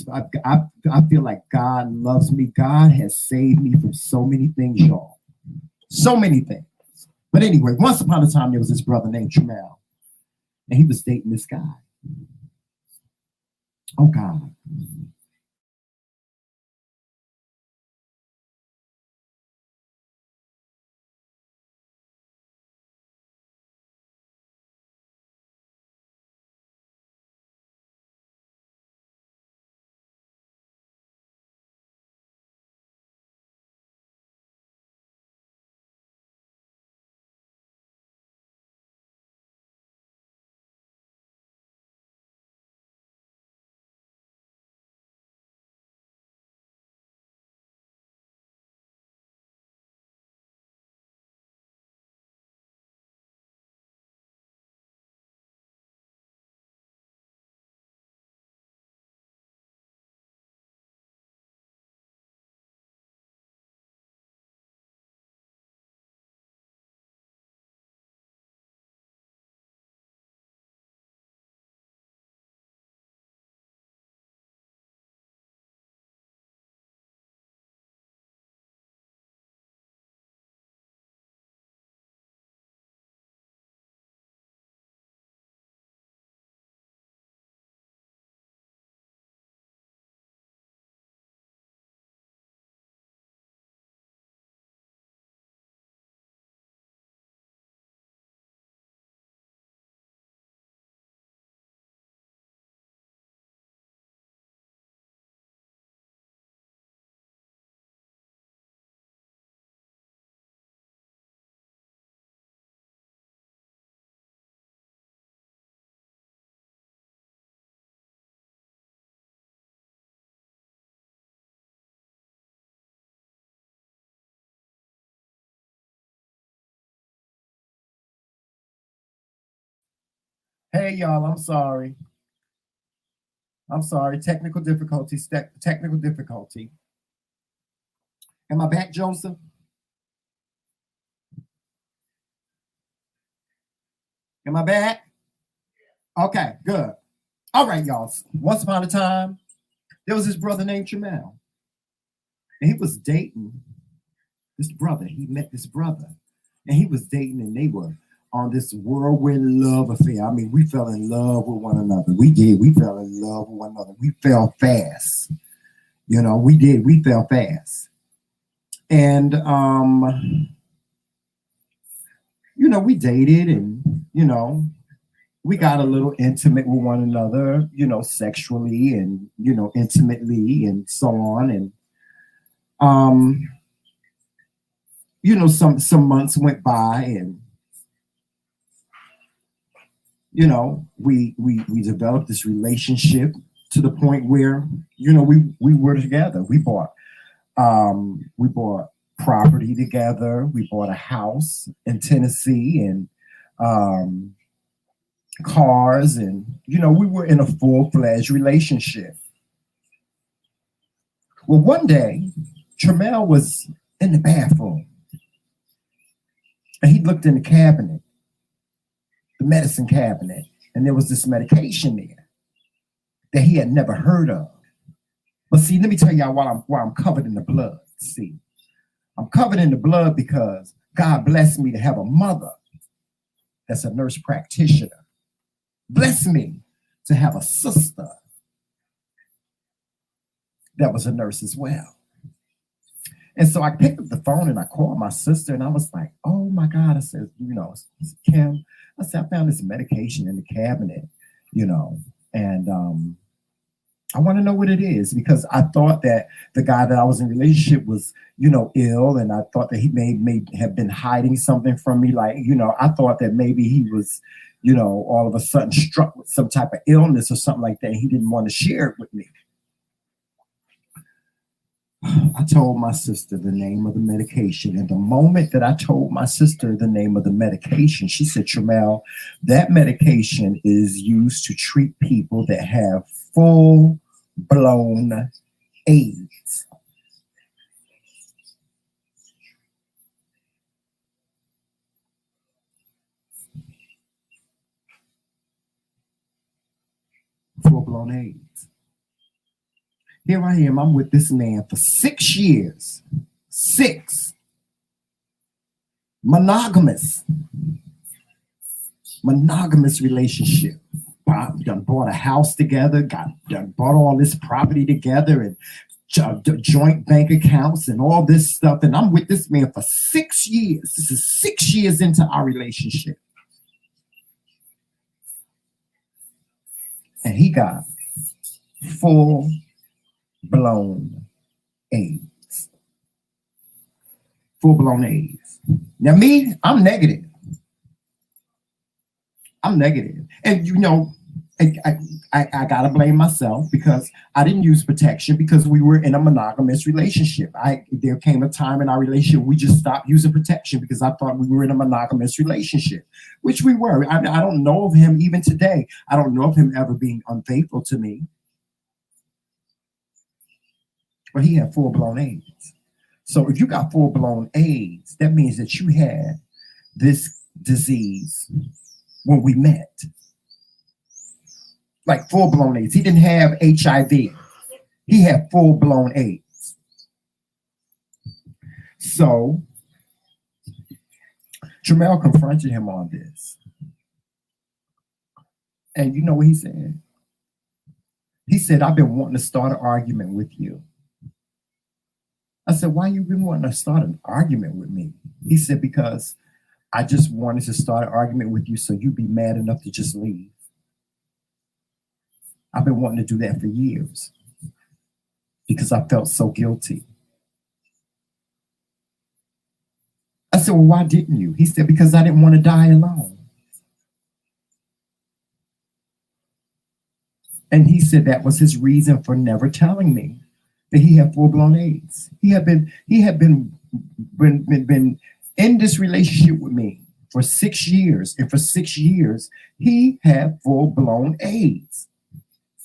like God loves me. God has saved me from so many things, y'all. So many things. But anyway, once upon a time, there was this brother named Trimell, and he was dating this guy. Oh God. Hey, y'all, I'm sorry. I'm sorry. Technical difficulty. Technical difficulty. Am I back, Joseph? Am I back? Okay, good. All right, y'all. Once upon a time, there was this brother named Trimell. And he was dating this brother. He met this brother. And he was dating, and they were on this whirlwind love affair. I mean, we fell in love with one another. We did. We fell in love with one another. We fell fast. You know, we did. We fell fast. And, you know, we dated and, you know, we got a little intimate with one another, you know, sexually and, you know, intimately and so on. And, you know, some months went by and, you know, we developed this relationship to the point where, you know, we were together. We bought property together. We bought a house in Tennessee and cars, and you know, we were in a full-fledged relationship. Well, one day, Trimell was in the bathroom and he looked in the cabinet, the medicine cabinet, and there was this medication there that he had never heard of. But see, let me tell y'all why I'm covered in the blood. See, I'm covered in the blood because God blessed me to have a mother that's a nurse practitioner. Blessed me to have a sister that was a nurse as well. And so I picked up the phone and I called my sister and I was like, oh my God. I said, you know, Kim, I said, I found this medication in the cabinet, you know, and I want to know what it is, because I thought that the guy that I was in a relationship was, you know, ill. And I thought that he may have been hiding something from me. Like, you know, I thought that maybe he was, you know, all of a sudden struck with some type of illness or something like that. He didn't want to share it with me. I told my sister the name of the medication. And the moment that I told my sister the name of the medication, she said, Trimell, that medication is used to treat people that have full-blown AIDS. Full-blown AIDS. Here I am, I'm with this man for 6 years. 6. Monogamous relationship. Done bought a house together, bought all this property together, and joint bank accounts and all this stuff. And I'm with this man for 6 years. This is 6 years into our relationship. And he got full-blown AIDS. Full-blown AIDS. Now me, I'm negative. And you know, I gotta blame myself because I didn't use protection because we were in a monogamous relationship. There came a time in our relationship we just stopped using protection because I thought we were in a monogamous relationship, which we were. I don't know of him even today. I don't know of him ever being unfaithful to me. But he had full-blown AIDS. So if you got full-blown AIDS, that means that you had this disease when we met. Like full-blown AIDS. He didn't have HIV. He had full-blown AIDS. So Trimell confronted him on this. And you know what he said? He said, I've been wanting to start an argument with you. I said, why you been wanting to start an argument with me? He said, because I just wanted to start an argument with you so you'd be mad enough to just leave. I've been wanting to do that for years because I felt so guilty. I said, well, why didn't you? He said, because I didn't want to die alone. And he said that was his reason for never telling me that he had full-blown AIDS. He had been in this relationship with me for 6 years. And for 6 years, he had full-blown AIDS.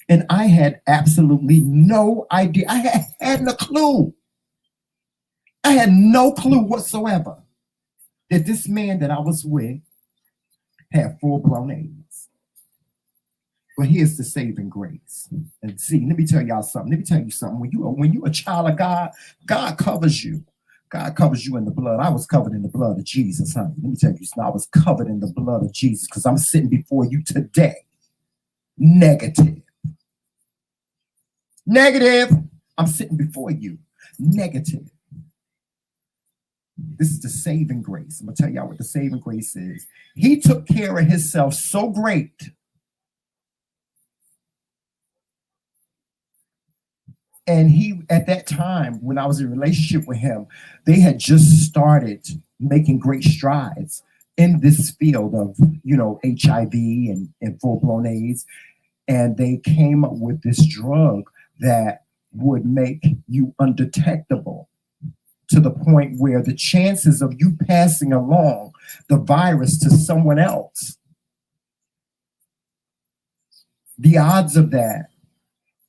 And I had absolutely no idea. I had no clue. I had no clue whatsoever that this man that I was with had full-blown AIDS. But here's the saving grace. And see, let me tell y'all something. Let me tell you something. When you a child of God, God covers you. God covers you in the blood. I was covered in the blood of Jesus, honey. Let me tell you something. I was covered in the blood of Jesus because I'm sitting before you today. Negative. Negative. I'm sitting before you. Negative. This is the saving grace. I'm going to tell y'all what the saving grace is. He took care of himself so great. And he, at that time, when I was in a relationship with him, they had just started making great strides in this field of, HIV and full-blown AIDS. And they came up with this drug that would make you undetectable to the point where the chances of you passing along the virus to someone else, the odds of that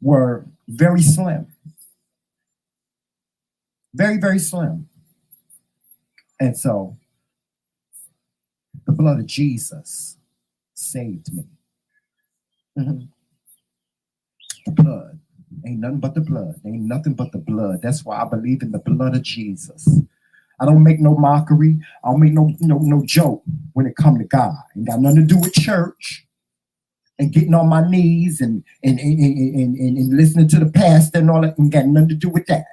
were very slim. Very, very slim. And so the blood of Jesus saved me. Mm-hmm. The blood. Ain't nothing but the blood. Ain't nothing but the blood. That's why I believe in the blood of Jesus. I don't make no mockery. I don't make no joke when it come to God. Ain't got nothing to do with church and getting on my knees and listening to the pastor and all that. Ain't got nothing to do with that.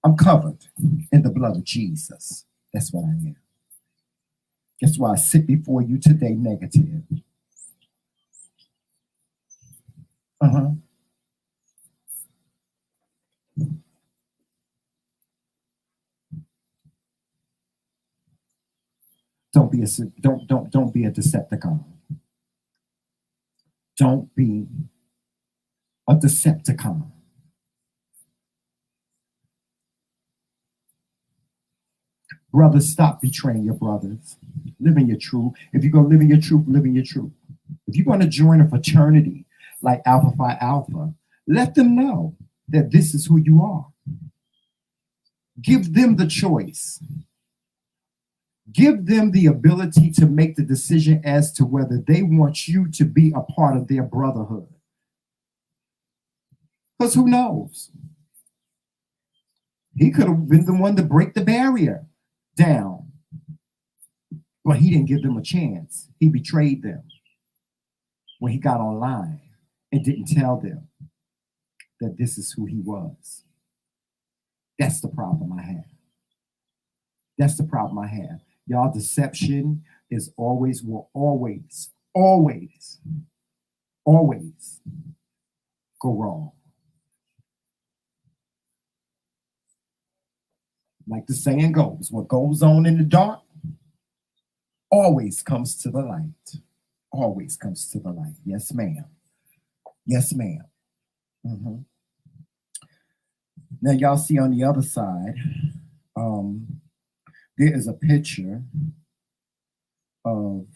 I'm covered in the blood of Jesus. That's what I am. That's why I sit before you today negative. Don't be a Decepticon. Don't be a Decepticon. Brothers, stop betraying your brothers. Live in your truth. If you're going to live in your truth, live in your truth. If you're going to join a fraternity like Alpha Phi Alpha, let them know that this is who you are. Give them the choice. Give them the ability to make the decision as to whether they want you to be a part of their brotherhood. Because who knows? He could have been the one to break the barrier down, but he didn't give them a chance. He betrayed them when he got online and didn't tell them that this is who he was. That's the problem I have. That's the problem I have. Y'all, deception is will always go wrong. Like the saying goes, what goes on in the dark always comes to the light. Always comes to the light. Yes, ma'am. Yes, ma'am. Mm-hmm. Now, y'all see on the other side, there is a picture of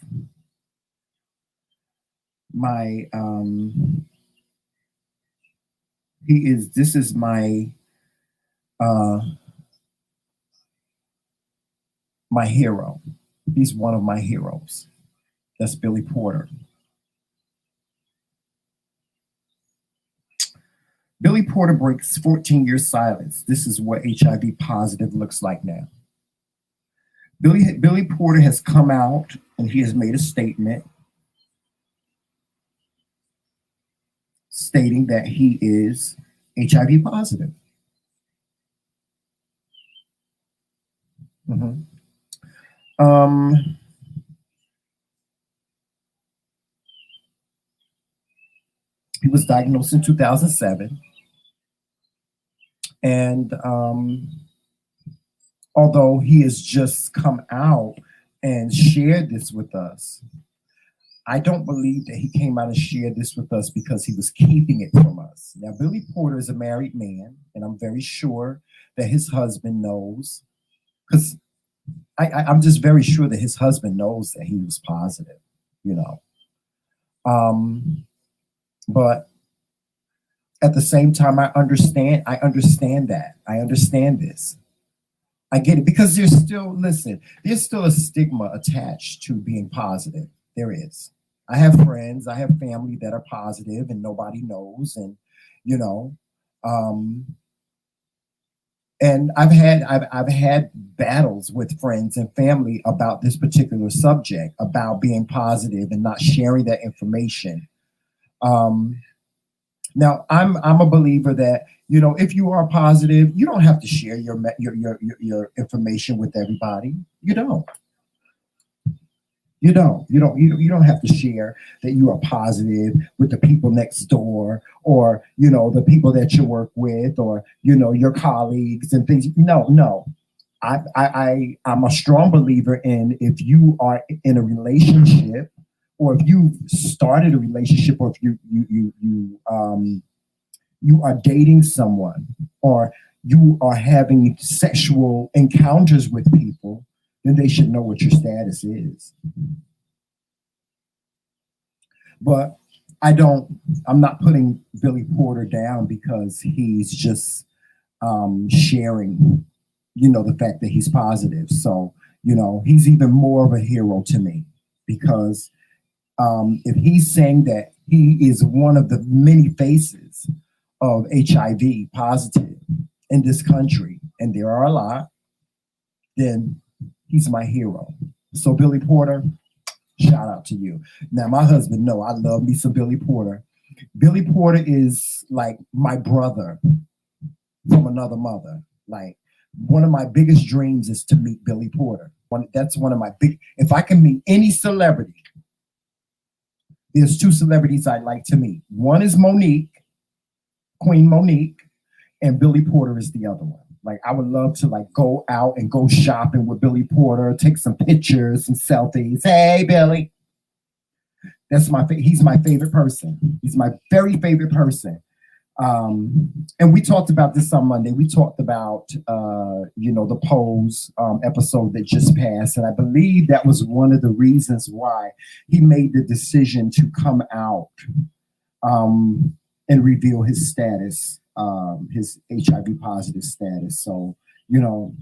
my, this is my, my hero. He's one of my heroes. That's BillyPorter. BillyPorter breaks 14 years silence. This is what HIV positive looks like now. BillyPorter has come out and he has made a statement stating that he is HIV positive. Mm-hmm. He was diagnosed in 2007. And although he has just come out and shared this with us, I don't believe that he came out and shared this with us because he was keeping it from us. Now, BillyPorter is a married man, and I'm very sure that his husband knows, because I'm just very sure that his husband knows that he was positive, you know. But at the same time, I understand that. I understand this. I get it because there's still a stigma attached to being positive. There is. I have friends, I have family that are positive and nobody knows. And, you know, and I've had battles with friends and family about this particular subject, about being positive and not sharing that information. Now, I'm a believer that, you know, if you are positive, you don't have to share your information with everybody. You don't. You don't have to share that you are positive with the people next door, or, you know, the people that you work with, or, you know, your colleagues and things. No. I'm a strong believer in, if you are in a relationship, or if you started a relationship, or if you are dating someone, or you are having sexual encounters with people, then they should know what your status is. But I'm not putting BillyPorter down because he's just sharing, you know, the fact that he's positive. So, you know, he's even more of a hero to me, because if he's saying that he is one of the many faces of HIV positive in this country, and there are a lot, then he's my hero. So BillyPorter, shout out to you. Now, my husband know I love me some BillyPorter. BillyPorter is like my brother from another mother. Like, one of my biggest dreams is to meet BillyPorter. That's one of my if I can meet any celebrity, there's two celebrities I'd like to meet. One is Monique, Queen Monique, and BillyPorter is the other one. Like, I would love to like go out and go shopping with BillyPorter, take some pictures, some selfies. Hey, Billy. He's my favorite person. He's my very favorite person. And we talked about this on Monday. We talked about, you know, the Pose episode that just passed. And I believe that was one of the reasons why he made the decision to come out and reveal his status, his HIV positive status. So, you know,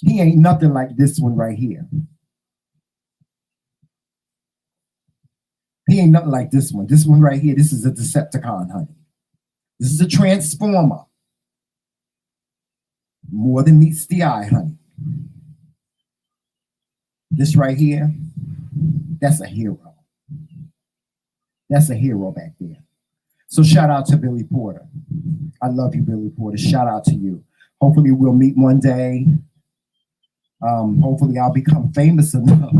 he ain't nothing like this one right here. He ain't nothing like this one. This one right here, this is a Decepticon, honey. This is a Transformer. More than meets the eye, honey. This right here, that's a hero. That's a hero back there. So shout out to BillyPorter. I love you, BillyPorter. Shout out to you. Hopefully we'll meet one day. Hopefully I'll become famous enough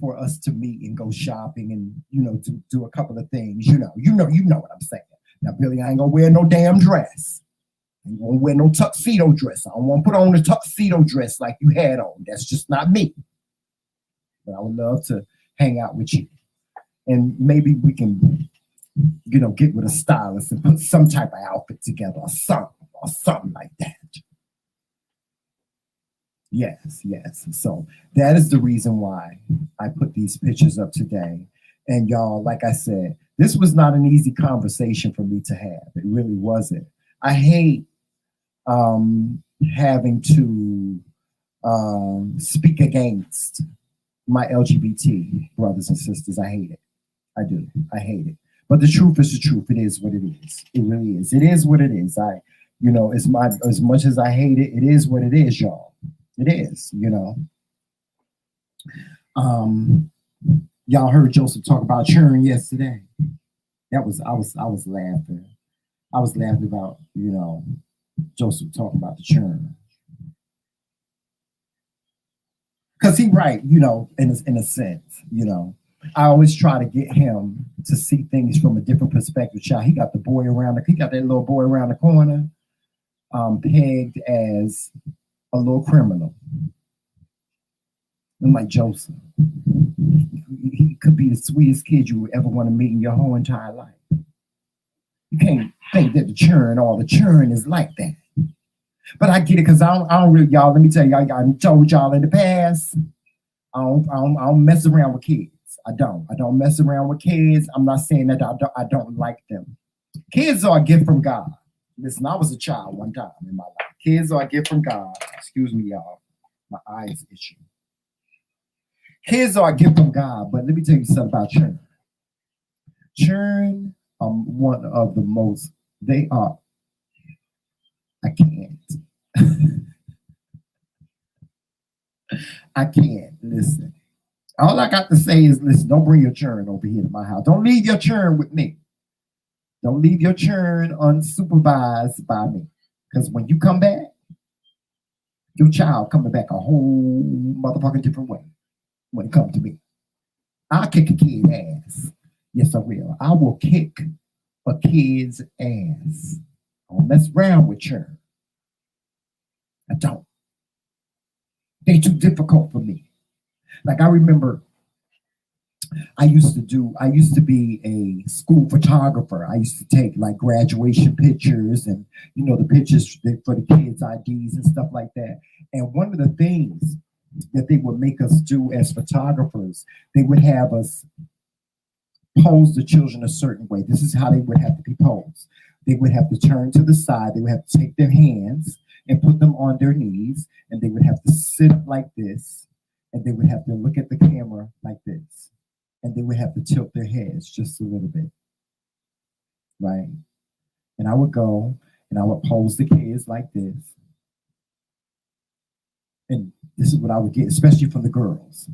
for us to meet and go shopping and, you know, do a couple of things. You know what I'm saying. Now, Billy, I ain't gonna wear no damn dress. I ain't gonna wear no tuxedo dress. I don't want to put on a tuxedo dress like you had on. That's just not me. But I would love to hang out with you. And maybe we can, you know, get with a stylist and put some type of outfit together, or something like that. Yes. So that is the reason why I put these pictures up today. And y'all, like I said, this was not an easy conversation for me to have. It really wasn't. I hate having to speak against my LGBT brothers and sisters. I hate it. I do. I hate it. But the truth is the truth. It is what it is. It really is. It is what it is. You know, as much as I hate it, it is what it is, y'all. It is, you know. Y'all heard Joseph talk about churn yesterday. I was laughing. I was laughing about, you know, Joseph talking about the churn. Because he right, you know, in a sense, you know. I always try to get him to see things from a different perspective. Child, he got that little boy around the corner, pegged as a little criminal. I'm like, Joseph, he could be the sweetest kid you would ever want to meet in your whole entire life. You can't think that all the churn is like that. But I get it because I don't really, y'all, let me tell y'all, I told y'all in the past, I don't mess around with kids. I don't mess around with kids. I'm not saying that I don't like them. Kids are a gift from God. Listen, I was a child one time in my life. Kids are a gift from God. Excuse me, y'all. My eyes itching. Kids are a gift from God, but let me tell you something about children. Children are one of the most, they are, I can't. I can't. Listen. All I got to say is, listen, don't bring your children over here to my house. Don't leave your children with me. Don't leave your children unsupervised by me. Because when you come back, your child coming back a whole motherfucking different way when it comes to me. I'll kick a kid's ass. Yes, I will. I will kick a kid's ass. I don't mess around with children. I don't. They too difficult for me. Like I remember I used to be a school photographer. I used to take like graduation pictures and, you know, the pictures for the kids' IDs and stuff like that. And one of the things that they would make us do as photographers, they would have us pose the children a certain way. This is how they would have to be posed. They would have to turn to the side. They would have to take their hands and put them on their knees. And they would have to sit up like this. And they would have to look at the camera like this. And they would have to tilt their heads just a little bit, right? And I would go and I would pose the kids like this. And this is what I would get, especially from the girls.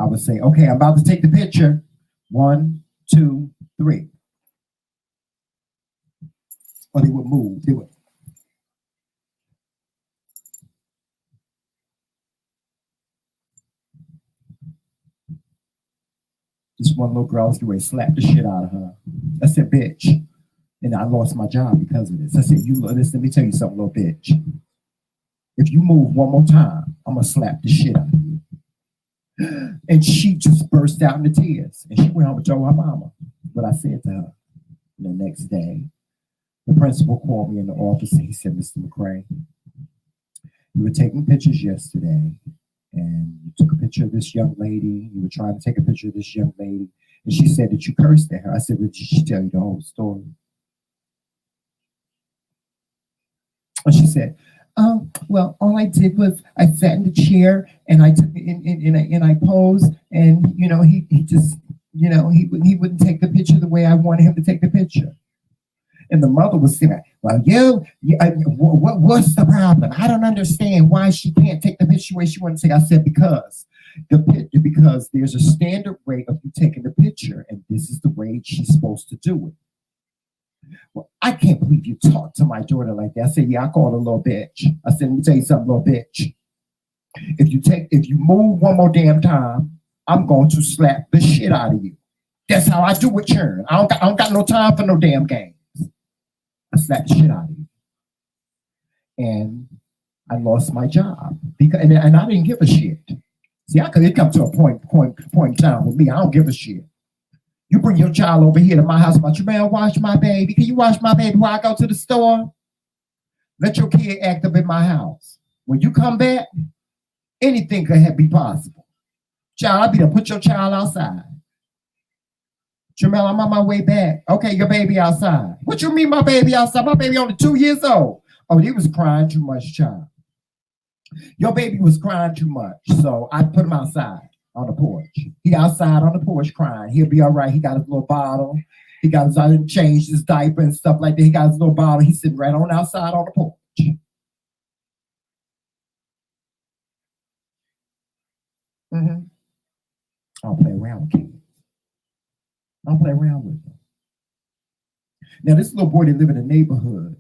I would say, okay, I'm about to take the picture. 1, 2, 3. Or they would move. They would. This one little girl was going to slap the shit out of her. I said, bitch. And I lost my job because of this. I said, let me tell you something, little bitch. If you move one more time, I'm going to slap the shit out of you. And she just burst out into tears. And she went home and told her mama what I said to her. And the next day, the principal called me in the office and he said, Mr. McRae, you were taking pictures yesterday and you took a picture of this young lady. You were trying to take a picture of this young lady. And she said that you cursed at her. I said, did she tell you the whole story? And she said, oh, well, all I did was I sat in the chair and I took and I posed and, you know, he just, you know, he wouldn't take the picture the way I wanted him to take the picture. And the mother was saying, well, what's the problem? I don't understand why she can't take the picture the way she wants to take. I said, because there's a standard way of you taking the picture, and this is the way she's supposed to do it. Well, I can't believe you talk to my daughter like that. I said, yeah, I called her a little bitch. I said, let me tell you something, little bitch. If you move one more damn time, I'm going to slap the shit out of you. That's how I do with children. I don't got no time for no damn games. I slapped the shit out of you. And I lost my job. And I didn't give a shit. See, it come to a point in time with me. I don't give a shit. You bring your child over here to my house about, Trimell, watch my baby. Can you watch my baby while I go to the store? Let your kid act up in my house. When you come back, anything could be possible. Child, I'll be to put your child outside. Trimell, I'm on my way back. Okay, your baby outside. What you mean my baby outside? My baby only 2 years old. Oh, he was crying too much, child. Your baby was crying too much, so I put him outside on the porch. He outside on the porch crying. He'll be all right. He got his little bottle. He got his, I didn't change his diaper and stuff like that. He got his little bottle. He's sitting right on outside on the porch. I don't play around with kids. I don't play around with them. Now, this little boy that live in the neighborhood,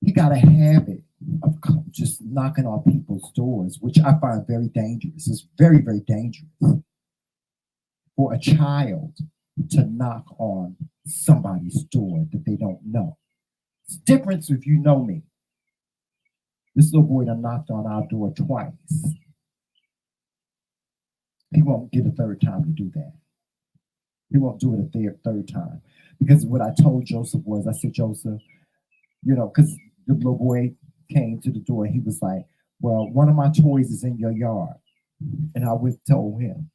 he got a habit of just knocking on people's doors, which I find very dangerous. It's very, very dangerous for a child to knock on somebody's door that they don't know. It's different if you know me. This little boy done knocked on our door twice. He won't get a third time to do that. He won't do it a third time. Because what I told Joseph was, I said, Joseph, you know, because the little boy came to the door. He was like, well, one of my toys is in your yard. And I went told him,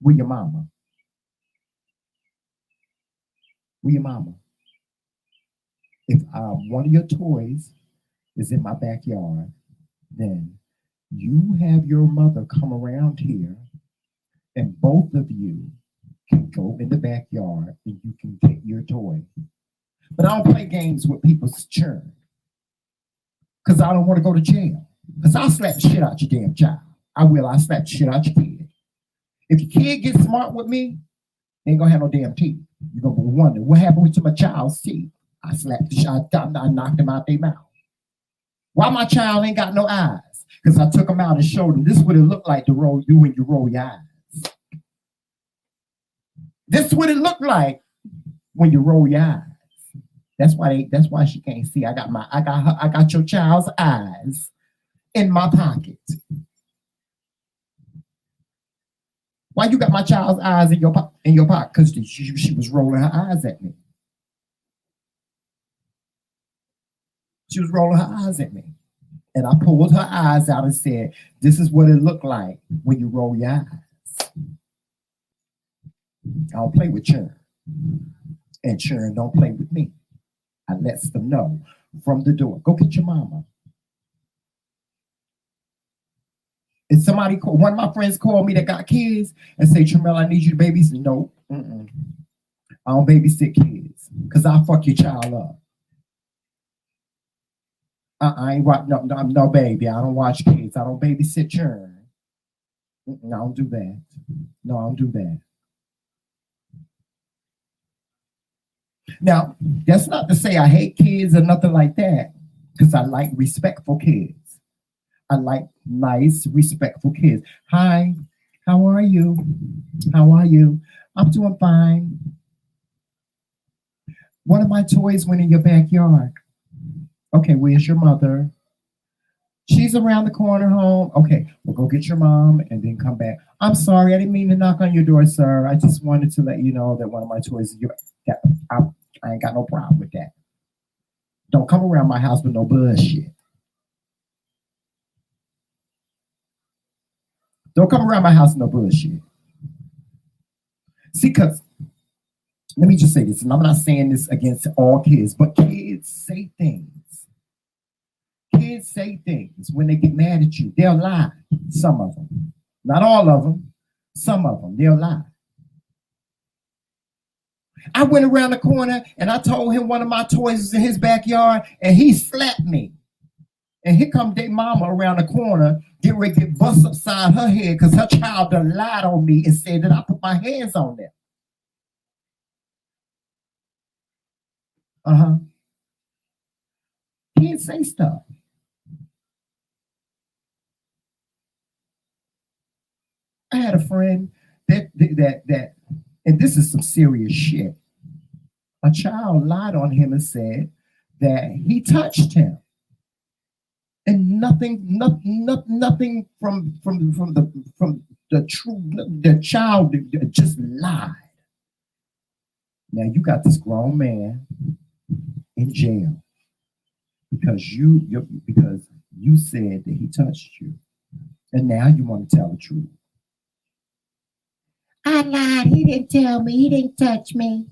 where your mama? Where your mama? If one of your toys is in my backyard, then you have your mother come around here and both of you can go in the backyard and you can get your toy. But I don't play games with people's children because I don't want to go to jail. Because I'll slap the shit out your damn child. I will. I'll slap the shit out your kid. If your kid gets smart with me, they ain't gonna have no damn teeth. You're gonna wonder what happened to my child's teeth. I slapped the shit out, I knocked them out their mouth. Why my child ain't got no eyes? Because I took them out and showed them this is what it looked like to roll you when you roll your eyes. This is what it looked like when you roll your eyes. That's why she can't see. I got your child's eyes in my pocket. Why you got my child's eyes in your pocket? Because she was rolling her eyes at me. She was rolling her eyes at me. And I pulled her eyes out and said, this is what it looked like when you roll your eyes. I don't play with children. And children don't play with me. I let them know from the door, go get your mama. If somebody, one of my friends called me that got kids and say, Trimell, I need you to babysit. No, I don't babysit kids because I'll fuck your child up. I ain't watch, no baby. I don't watch kids. I don't babysit children. I don't do that. No, I don't do that. Now, that's not to say I hate kids or nothing like that, because I like respectful kids. I like nice, respectful kids. Hi, how are you? How are you? I'm doing fine. One of my toys went in your backyard. Okay, where's your mother? She's around the corner home. Okay, well, go get your mom and then come back. I'm sorry, I didn't mean to knock on your door, sir. I just wanted to let you know that one of my toys is your. I ain't got no problem with that. Don't come around my house with no bullshit. Don't come around my house with no bullshit. See, because, let me just say this, and I'm not saying this against all kids, but kids say things. Kids say things when they get mad at you. They'll lie, some of them. Not all of them, some of them, they'll lie. I went around the corner and I told him one of my toys is in his backyard and he slapped me. And here come their mama around the corner, get ready to get bust upside her head because her child done lied on me and said that I put my hands on them. Kids say stuff. I had a friend that, and this is some serious shit. A child lied on him and said that he touched him. And nothing from the truth, the child just lied. Now you got this grown man in jail because you said that he touched you. And now you want to tell the truth. I lied. He didn't tell me. He didn't touch me.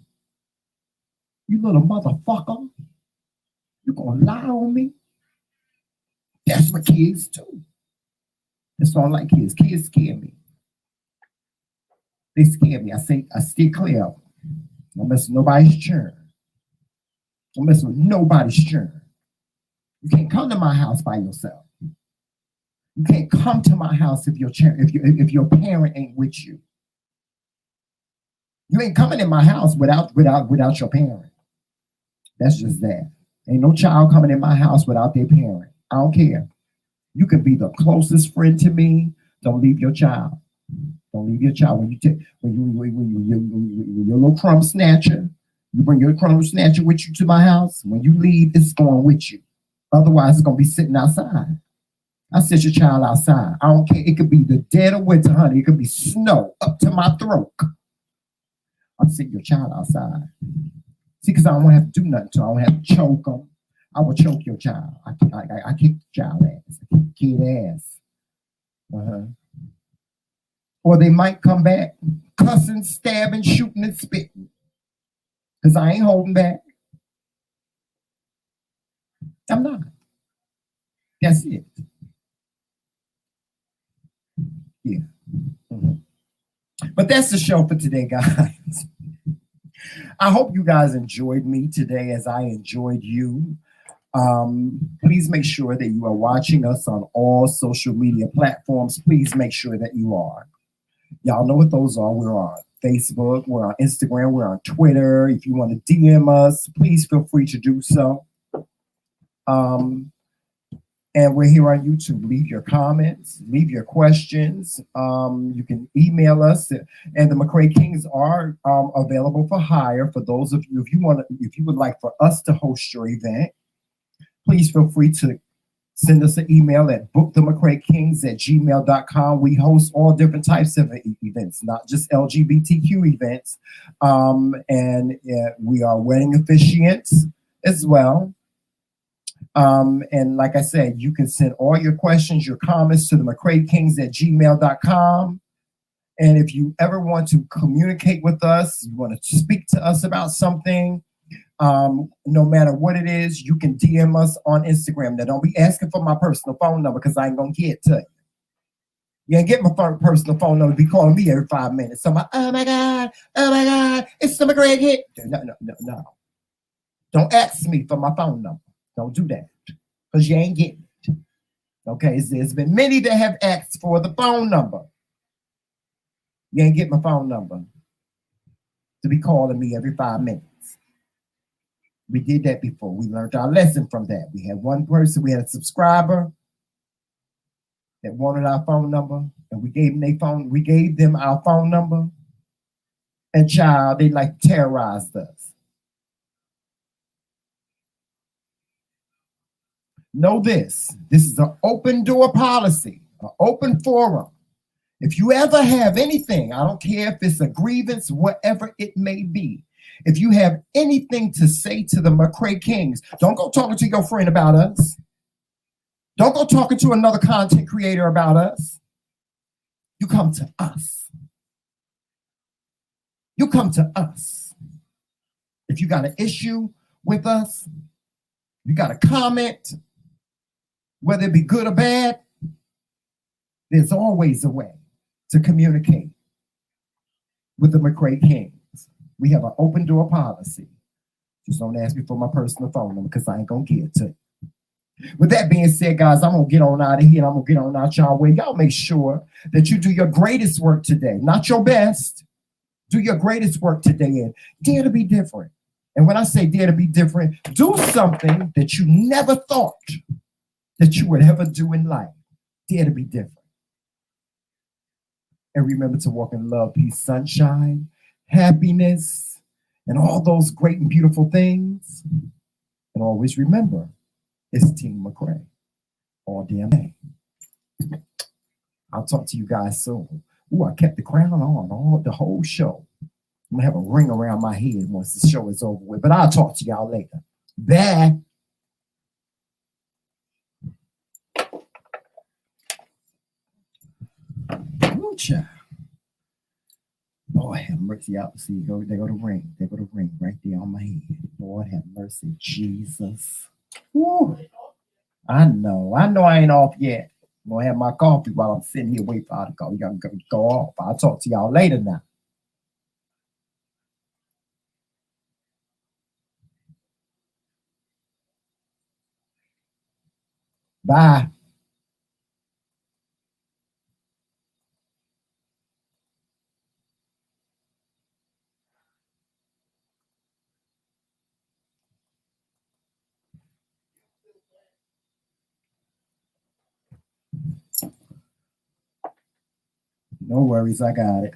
You little motherfucker. You gonna lie on me? That's what kids do. That's why I don't like kids. Kids scare me. They scare me. I stay clear of them. Don't mess with nobody's churn. Don't mess with nobody's churn. You can't come to my house by yourself. You can't come to my house if your parent ain't with you. You ain't coming in my house without your parent. That's just that. Ain't no child coming in my house without their parent. I don't care. You can be the closest friend to me. Don't leave your child. Don't leave your child. When you're a little crumb snatcher, you bring your crumb snatcher with you to my house. When you leave, it's going with you. Otherwise, it's gonna be sitting outside. I set your child outside. I don't care. It could be the dead of winter, honey. It could be snow up to my throat. I'm sitting your child outside. See, because I don't have to do nothing to them. I don't have to choke them. I will choke your child. I kick the child ass. I kick the kid ass. Uh-huh. Or they might come back cussing, stabbing, shooting, and spitting. Because I ain't holding back. I'm not. That's it. Yeah. Mm-hmm. But that's the show for today, guys. I hope you guys enjoyed me today as I enjoyed you. Please make sure that you are watching us on all social media platforms. Please make sure that you are. Y'all know what those are. We're on Facebook, we're on Instagram, we're on Twitter. If you want to DM us, please feel free to do so. And we're here on YouTube. Leave your comments, leave your questions. You can email us, and the McRae Kingz are available for hire for those of you. If you would like for us to host your event, please feel free to send us an email at bookthemcraekingz@gmail.com. We host all different types of events, not just LGBTQ events. We are wedding officiants as well. And like I said, you can send all your questions, your comments to TheMKingz@gmail.com. And if you ever want to communicate with us, you want to speak to us about something, no matter what it is, you can DM us on Instagram. Now, don't be asking for my personal phone number because I ain't going to get to you. You ain't get my personal phone number. Be calling me every 5 minutes. So oh my God, it's the McRae hit. No. Don't ask me for my phone number. Don't do that because you ain't getting it. Okay, there's been many that have asked for the phone number. You ain't get my phone number to be calling me every 5 minutes. We did that before. We learned our lesson from that. We had one person, we had a subscriber that wanted our phone number, and we gave them our phone number, and child, they like terrorized us. Know this is an open door policy, an open forum. If you ever have anything, I don't care if it's a grievance, whatever it may be, if you have anything to say to the McRae Kingz, don't go talking to your friend about us. Don't go talking to another content creator about us. You come to us. You come to us. If you got an issue with us, you got a comment, whether it be good or bad, there's always a way to communicate with the McRae Kingz. We have an open door policy. Just don't ask me for my personal phone number because I ain't gonna give it to you. With that being said, guys, I'm gonna get on out of here and I'm gonna get on out y'all way. Y'all make sure that you do your greatest work today, not your best. Do your greatest work today and dare to be different. And when I say dare to be different, do something that you never thought that you would ever do in life. Dare to be different. And remember to walk in love, peace, sunshine, happiness, and all those great and beautiful things. And always remember, it's Team McRae all damn day. I'll talk to you guys soon. Ooh, I kept the crown on the whole show. I'm gonna have a ring around my head once the show is over with, but I'll talk to y'all later. Bye. Ooh, child. Lord have mercy. Out. See, there go the ring. There go the ring right there on my head. Lord have mercy, Jesus. Woo. I know I ain't off yet. I'm gonna have my coffee while I'm sitting here waiting for y'all to go. You gotta go off. I'll talk to y'all later now. Bye. No worries, I got it.